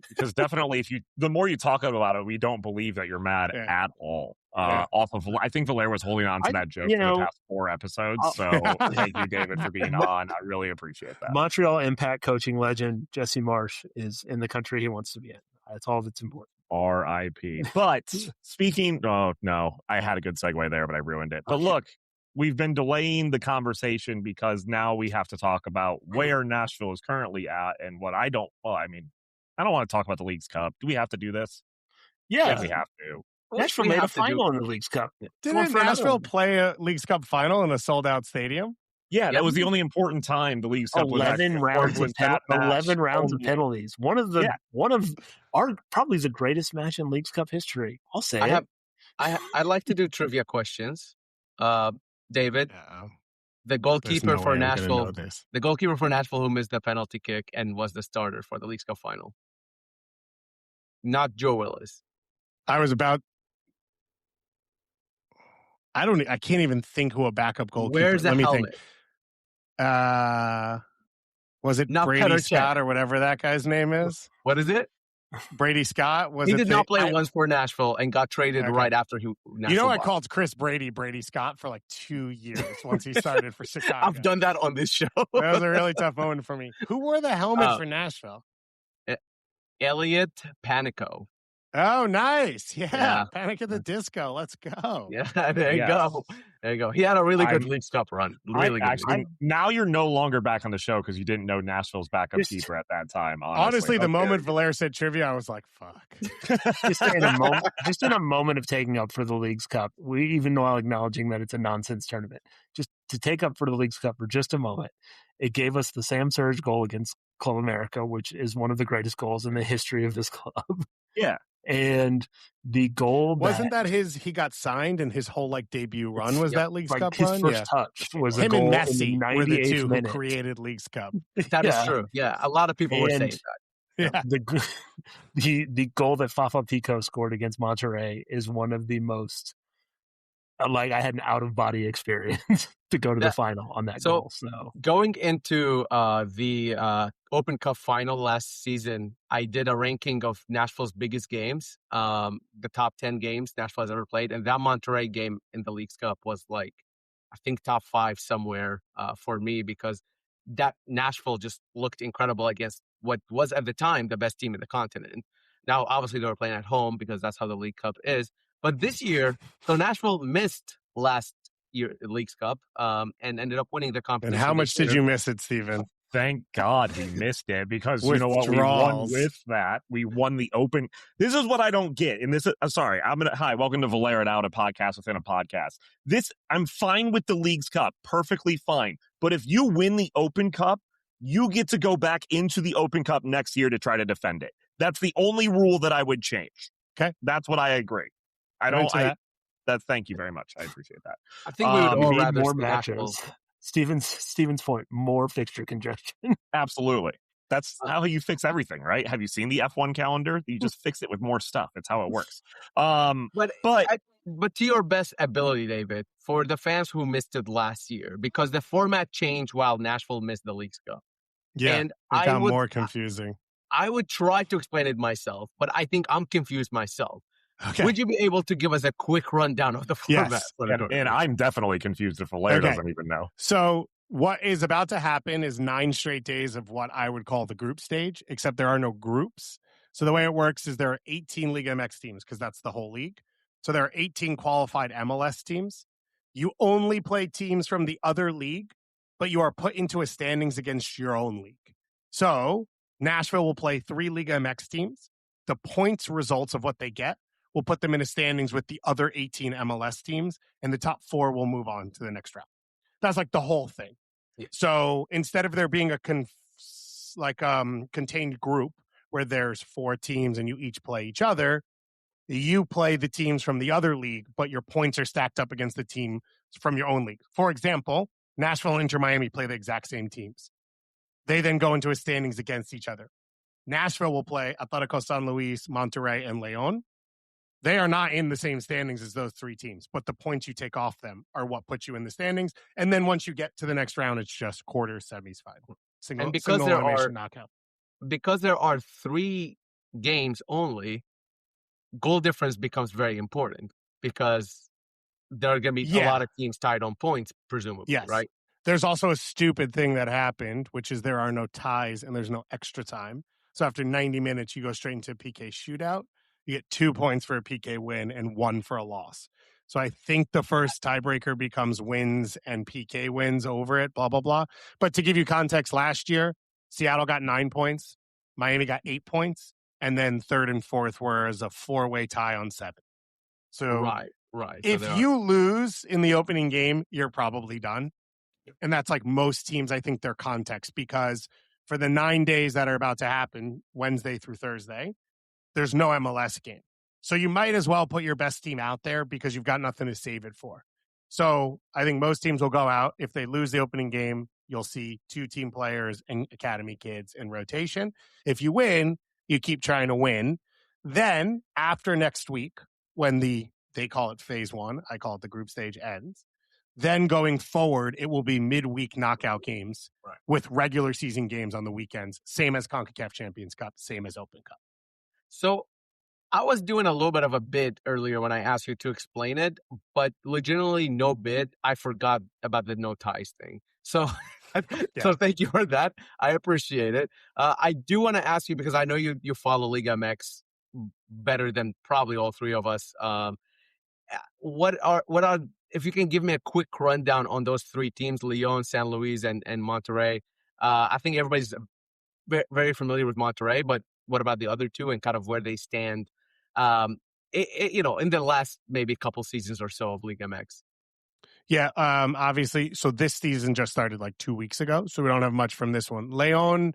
Because definitely, the more you talk about it, we don't believe that you're mad at all. Off of, I think Valaire was holding on to that joke for the past 4 episodes. So thank you, David, for being on. I really appreciate that. Montreal Impact coaching legend Jesse Marsh is in the country he wants to be in. That's all that's important. R.I.P. But speaking, oh no, I had a good segue there, but I ruined it. But look. We've been delaying the conversation because now we have to talk about where Nashville is currently at and what I don't want to talk about the Leagues Cup. Do we have to do this? Yeah. We have to. Nashville made a final in the Leagues Cup. Didn't Nashville play a Leagues Cup final in a sold-out stadium? Yeah, that was the only important time the Leagues Cup 11 rounds of 11 rounds of penalties. One of our probably the greatest match in Leagues Cup history. I'll say I'd like to do trivia questions. David, the goalkeeper for Nashville, who missed the penalty kick and was the starter for the Leagues Cup final. Not Joe Willis. I can't even think who a backup goalkeeper. Where's the helmet? Was it not Brady Scott or whatever that guy's name is? What is it? Brady Scott? He did not play once for Nashville and got traded right after I called Chris Brady Scott for like 2 years once he started for Chicago. I've done that on this show. That was a really tough moment for me. Who wore the helmet for Nashville? Elliot Panico. Oh, nice. Yeah. Panic at the Disco. Let's go. Yeah, there you go. There you go. He had a really good Leagues Cup run. Really good. Now you're no longer back on the show because you didn't know Nashville's backup keeper at that time. Honestly, the moment Valaire said trivia, I was like, fuck. just in a moment of taking up for the Leagues Cup, even while acknowledging that it's a nonsense tournament, just to take up for the Leagues Cup for just a moment, it gave us the Sam Surge goal against Club America, which is one of the greatest goals in the history of this club. Yeah. And the goal wasn't that he got signed and his whole like debut run was that Leagues like Cup his run? first touch was a Him and goal Messi in the were the 98th two minute. who created Leagues Cup. That is true. Yeah, a lot of people were saying that. Yeah. The goal that Fafa Pico scored against Monterrey is one of the most like I had an out of body experience to go to the final on that goal. So going into the Open Cup final last season, I did a ranking of Nashville's biggest games, the top 10 games Nashville has ever played, and that Monterrey game in the Leagues Cup was like, I think top 5 somewhere for me, because that Nashville just looked incredible against what was at the time the best team in the continent. Now, obviously, they were playing at home because that's how the League Cup is. But this year, so Nashville missed last year Leagues Cup and ended up winning the competition. And how much did you miss it, Steven? Thank God we missed it, because you know what, we won with that. We won the Open. This is what I don't get. And this is, sorry, hi, welcome to Valera and Out, a podcast within a podcast. I'm fine with the Leagues Cup, perfectly fine. But if you win the Open Cup, you get to go back into the Open Cup next year to try to defend it. That's the only rule that I would change. Okay. That's what I agree. Thank you very much. I appreciate that. I think we would all rather more matches. Steven's point, more fixture congestion. Absolutely. That's how you fix everything, right? Have you seen the F1 calendar? You just fix it with more stuff. That's how it works. But to your best ability, David, for the fans who missed it last year, because the format changed while Nashville missed the Leagues Cup. Yeah, and it got more confusing. I would try to explain it myself, but I think I'm confused myself. Okay. Would you be able to give us a quick rundown of the format? Yes. And I'm definitely confused if Valera doesn't even know. So what is about to happen is 9 straight days of what I would call the group stage, except there are no groups. So the way it works is there are 18 Liga MX teams, because that's the whole league. So there are 18 qualified MLS teams. You only play teams from the other league, but you are put into a standings against your own league. So Nashville will play 3 Liga MX teams. The points results of what they get will put them in a standings with the other 18 MLS teams, and the top 4 will move on to the next round. That's like the whole thing. Yeah. So instead of there being a contained group where there's 4 teams and you each play each other, you play the teams from the other league, but your points are stacked up against the team from your own league. For example, Nashville and Inter Miami play the exact same teams. They then go into a standings against each other. Nashville will play Atletico San Luis, Monterrey, and Leon. They are not in the same standings as those 3 teams, but the points you take off them are what puts you in the standings. And then once you get to the next round, it's just quarters, semis, final. And because knockout. Because there are 3 games only, goal difference becomes very important, because there are going to be a lot of teams tied on points, presumably, right? There's also a stupid thing that happened, which is there are no ties and there's no extra time. So after 90 minutes, you go straight into a PK shootout. You get 2 points for a PK win and 1 for a loss. So I think the first tiebreaker becomes wins and PK wins over it, blah, blah, blah. But to give you context, last year, Seattle got 9 points. Miami got 8 points. And then 3rd and 4th were as a 4-way tie on 7. So right. If you lose in the opening game, you're probably done. And that's like most teams, I think, their context, because for the 9 days that are about to happen, Wednesday through Thursday, there's no MLS game. So you might as well put your best team out there because you've got nothing to save it for. So I think most teams will go out. If they lose the opening game, you'll see 2 team players and academy kids in rotation. If you win, you keep trying to win. Then after next week, when they call it phase 1, I call it the group stage, ends. Then going forward, it will be midweek knockout games with regular season games on the weekends, same as CONCACAF Champions Cup, same as Open Cup. So I was doing a little bit of a bit earlier when I asked you to explain it, but legitimately no bit. I forgot about the no ties thing. So, so thank you for that. I appreciate it. I do want to ask you, because I know you follow Liga MX better than probably all 3 of us. What are if you can give me a quick rundown on those 3 teams, Leon, San Luis, and Monterrey. I think everybody's very, very familiar with Monterrey, but what about the other 2 and kind of where they stand, in the last maybe couple seasons or so of Liga MX? Yeah, obviously. So this season just started like 2 weeks ago, so we don't have much from this one. Leon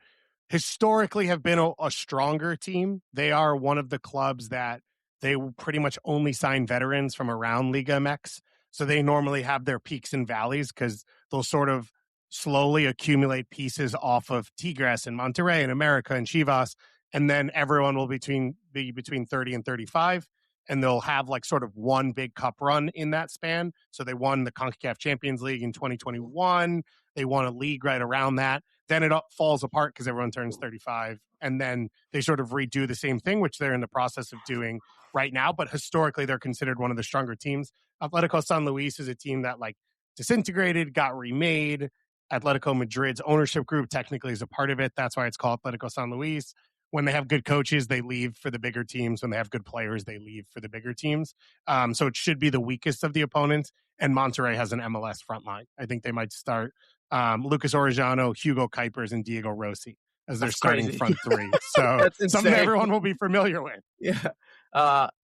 historically have been a stronger team. They are one of the clubs that they pretty much only sign veterans from around Liga MX. So they normally have their peaks and valleys because they'll sort of slowly accumulate pieces off of Tigres and Monterrey and America and Chivas. And then everyone will be between 30 and 35. And they'll have like sort of one big cup run in that span. So they won the CONCACAF Champions League in 2021. They won a league right around that. Then it falls apart because everyone turns 35. And then they sort of redo the same thing, which they're in the process of doing right now. But historically, they're considered one of the stronger teams. Atletico San Luis is a team that like disintegrated, got remade. Atletico Madrid's ownership group technically is a part of it. That's why it's called Atletico San Luis. When they have good coaches, they leave for the bigger teams. When they have good players, they leave for the bigger teams. So it should be the weakest of the opponents. And Monterrey has an MLS front line. I think they might start Lucas Orellano, Hugo Kuipers, and Diego Rossi as their starting front three. So something everyone will be familiar with. Yeah.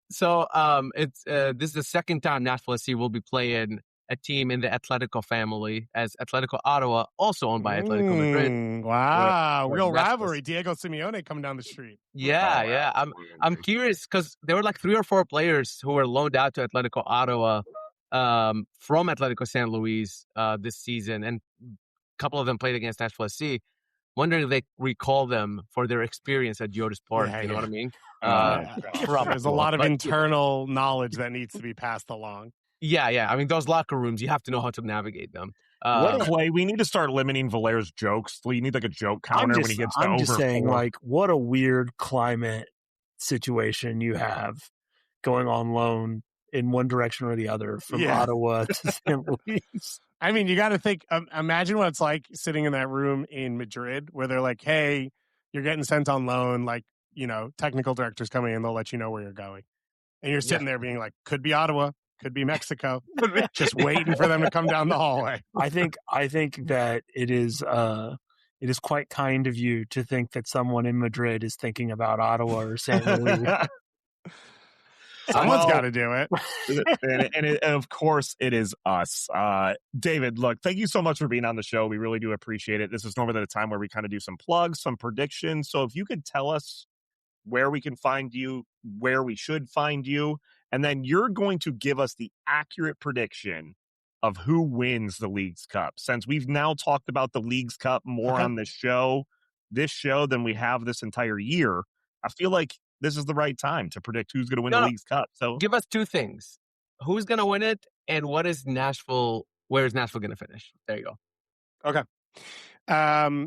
It's this is the second time Nashville SC will be playing a team in the Atletico family, as Atletico Ottawa, also owned by Atletico Madrid. Wow, real rivalry. Diego Simeone coming down the street. Yeah. I'm curious because there were like 3 or 4 players who were loaned out to Atletico Ottawa from Atletico San Luis this season, and a couple of them played against Nashville SC. Wondering if they recall them for their experience at Geodis Park. You know what I mean? There's a lot of internal knowledge that needs to be passed along. Yeah. I mean, those locker rooms, you have to know how to navigate them. What a way. We need to start limiting Valera's jokes. You need like a joke counter when he gets to over. I'm just saying, like, what a weird climate situation you have going on loan in one direction or the other from Ottawa to San Luis. I mean, you got to think, imagine what it's like sitting in that room in Madrid where they're like, hey, you're getting sent on loan. Like, you know, technical director's coming in, they'll let you know where you're going. And you're sitting there being like, could be Ottawa. Could be Mexico, just waiting for them to come down the hallway. I think that it is quite kind of you to think that someone in Madrid is thinking about Ottawa or San Luis. Someone's got to do it. and of course, it is us. David, look, thank you so much for being on the show. We really do appreciate it. This is normally the time where we kind of do some plugs, some predictions. So if you could tell us where we can find you, where we should find you, and then you're going to give us the accurate prediction of who wins the Leagues Cup. Since we've now talked about the Leagues Cup more on this show than we have this entire year, I feel like this is the right time to predict who's going to win the Leagues Cup. So give us 2 things. Who's going to win it, and where is Nashville going to finish? There you go. Okay.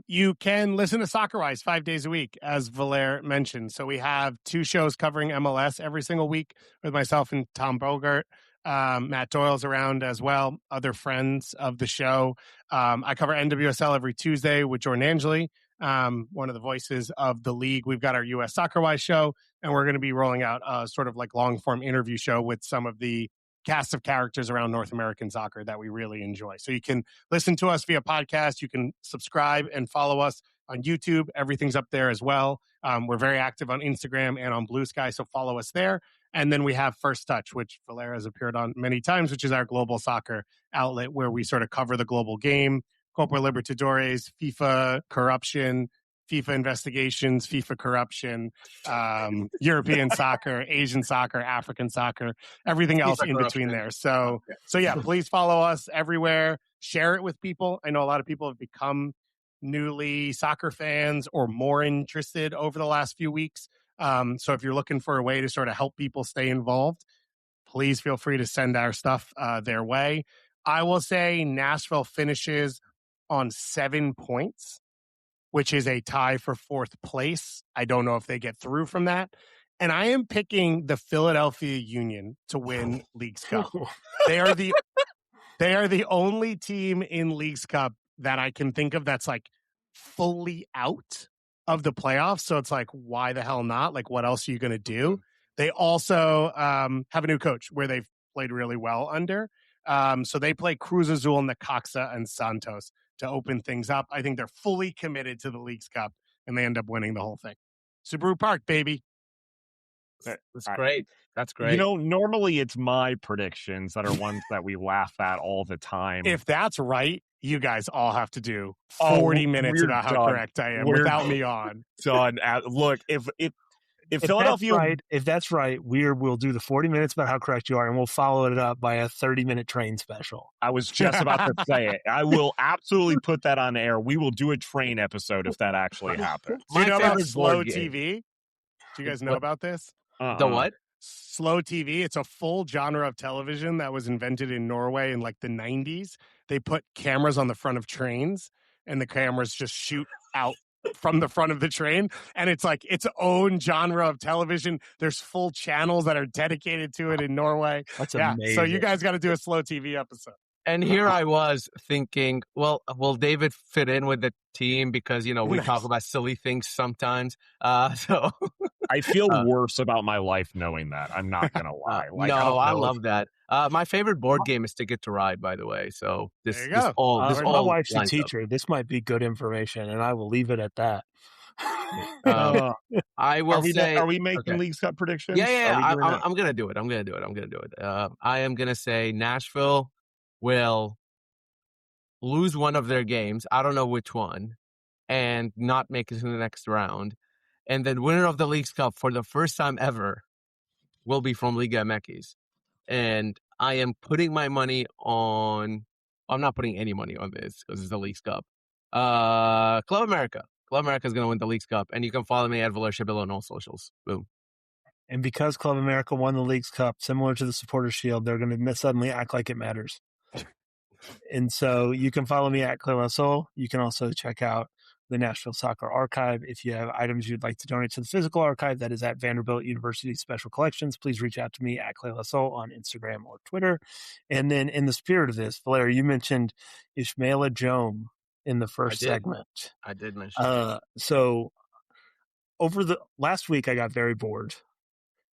You can listen to Soccerwise 5 days a week, as Valer mentioned. So we have 2 shows covering MLS every single week with myself and Tom Bogart. Matt Doyle's around as well, other friends of the show. I cover NWSL every Tuesday with Jordan Angeli, one of the voices of the league. We've got our US Soccerwise show, and we're going to be rolling out a sort of like long-form interview show with some of the cast of characters around North American soccer that we really enjoy. So you can listen to us via podcast. You can subscribe and follow us on YouTube. Everything's up there as well. We're very active on Instagram and on Blue Sky, so follow us there. And then we have First Touch, which Valera has appeared on many times, which is our global soccer outlet where we sort of cover the global game, Copa Libertadores, FIFA corruption, FIFA investigations, FIFA corruption, European soccer, Asian soccer, African soccer, everything else in between there. So yeah, please follow us everywhere. Share it with people. I know a lot of people have become newly soccer fans or more interested over the last few weeks. So if you're looking for a way to sort of help people stay involved, please feel free to send our stuff their way. I will say Nashville finishes on 7 points, which is a tie for 4th place. I don't know if they get through from that. And I am picking the Philadelphia Union to win Leagues Cup. They are the only team in Leagues Cup that I can think of that's like fully out of the playoffs. So it's like, why the hell not? Like, what else are you going to do? They also have a new coach where they've played really well under. So they play Cruz Azul, Necaxa, and Santos to open things up. I think they're fully committed to the Leagues Cup, and they end up winning the whole thing. Subaru Park, baby. That's great. That's great. You know, normally it's my predictions that are ones that we laugh at all the time. If that's right, you guys all have to do 40 minutes we're about how done. correct I am We're without me on. done. Look, if Philadelphia, if that's right, we'll do the 40 minutes about how correct you are, and we'll follow it up by a 30-minute train special. I was just about to say it. I will absolutely put that on air. We will do a train episode if that actually happens. Do you know about favorite slow board game. TV? Do you guys know What? about this? The what? Slow TV. It's a full genre of television that was invented in Norway in like the 90s. They put cameras on the front of trains, and the cameras just shoot out from the front of the train, and it's like its own genre of television. There's full channels that are dedicated to it in Norway. That's Yeah, amazing. so you guys got to do a slow TV episode. And here I was thinking, well, will David fit in with the team? Because, we Nice. talk about silly things sometimes. So I feel worse about my life knowing that. I'm not gonna lie. Like, no, I don't know love that. My favorite board game is Ticket to Ride, by the way. So this, There you this go. all, this my all wife's a lines up. teacher. This might be good information, and I will leave it at that. I will say, are we making okay. Leagues Cup predictions? yeah. Are we doing that? I'm gonna do it. I am gonna say Nashville will lose one of their games. I don't know which one, and not make it to the next round. And then winner of the Leagues Cup for the first time ever will be from Liga MX. And I am putting my money on. I'm not putting any money on this because it's the Leagues Cup. Club America. Club America is going to win the Leagues Cup, and you can follow me at Valer Shabilo on all socials. Boom. And because Club America won the Leagues Cup, similar to the Supporters Shield, they're going to suddenly act like it matters. And so you can follow me at Clay Soul. You can also check out the Nashville Soccer Archive. If you have items you'd like to donate to the physical archive, that is at Vanderbilt University Special Collections. Please reach out to me at Clay Soul on Instagram or Twitter. And then in the spirit of this, Valer, you mentioned Ismaila Jome in the first segment. I did mention So over the last week, I got very bored,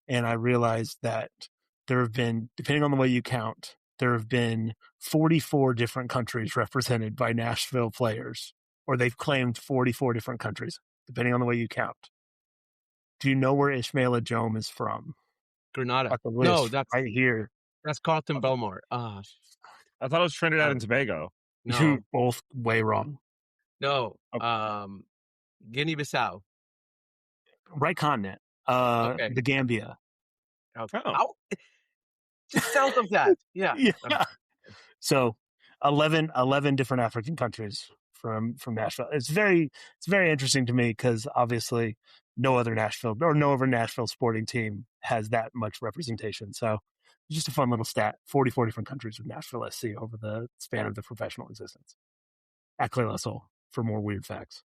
and I realized that there have been, depending on the way you count, there have been 44 different countries represented by Nashville players, or they've claimed 44 different countries, depending on the way you count. Do you know where Ismaila Jome is from? Grenada. Got the list No, that's right here. That's Carlton Belmore. I thought it was Trinidad and Tobago. No, You're both way wrong. no. Guinea-Bissau. Right continent. Okay. The Gambia. Okay. Oh. Ow. Just south of that. Yeah. Yeah. So 11 different African countries from Nashville. It's very interesting to me because obviously no other Nashville sporting team has that much representation. So it's just a fun little stat. 44 different countries with Nashville SC over the span of the professional existence. At Clay Soul for more weird facts.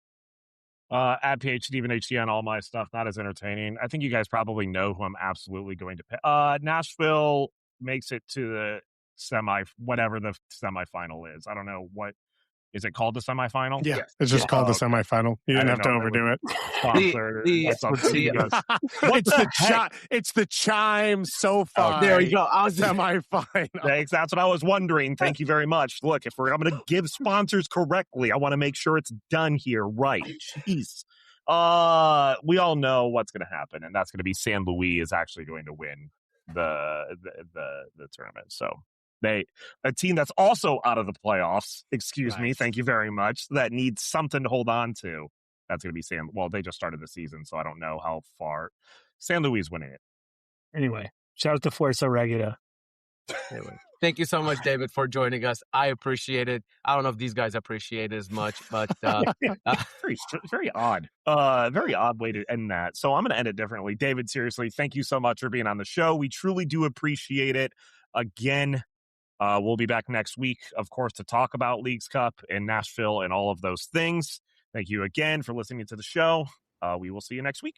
At PhD and HD on all my stuff, not as entertaining. I think you guys probably know who I'm absolutely going to pick. Nashville makes it to the whatever the semifinal is. I don't know what is it called, the semifinal? Yeah, it's just called the semifinal. You didn't have to overdo it. It's the chime SoFi. There you go. I was semifinal. Thanks. That's what I was wondering. Thank you very much. Look, I'm going to give sponsors correctly, I want to make sure it's done here right. Jeez. We all know what's going to happen, and that's going to be San Luis is actually going to win the tournament. So a team that's also out of the playoffs, excuse me, thank you very much, that needs something to hold on to. That's going to be they just started the season, so I don't know how far. San Luis winning it. Anyway, shout out to Fuerza Regida. Anyway, thank you so much, David, for joining us. I appreciate it. I don't know if these guys appreciate it as much, but very odd. Very odd way to end that. So I'm going to end it differently. David, seriously, thank you so much for being on the show. We truly do appreciate it. Again, we'll be back next week, of course, to talk about Leagues Cup and Nashville and all of those things. Thank you again for listening to the show. We will see you next week.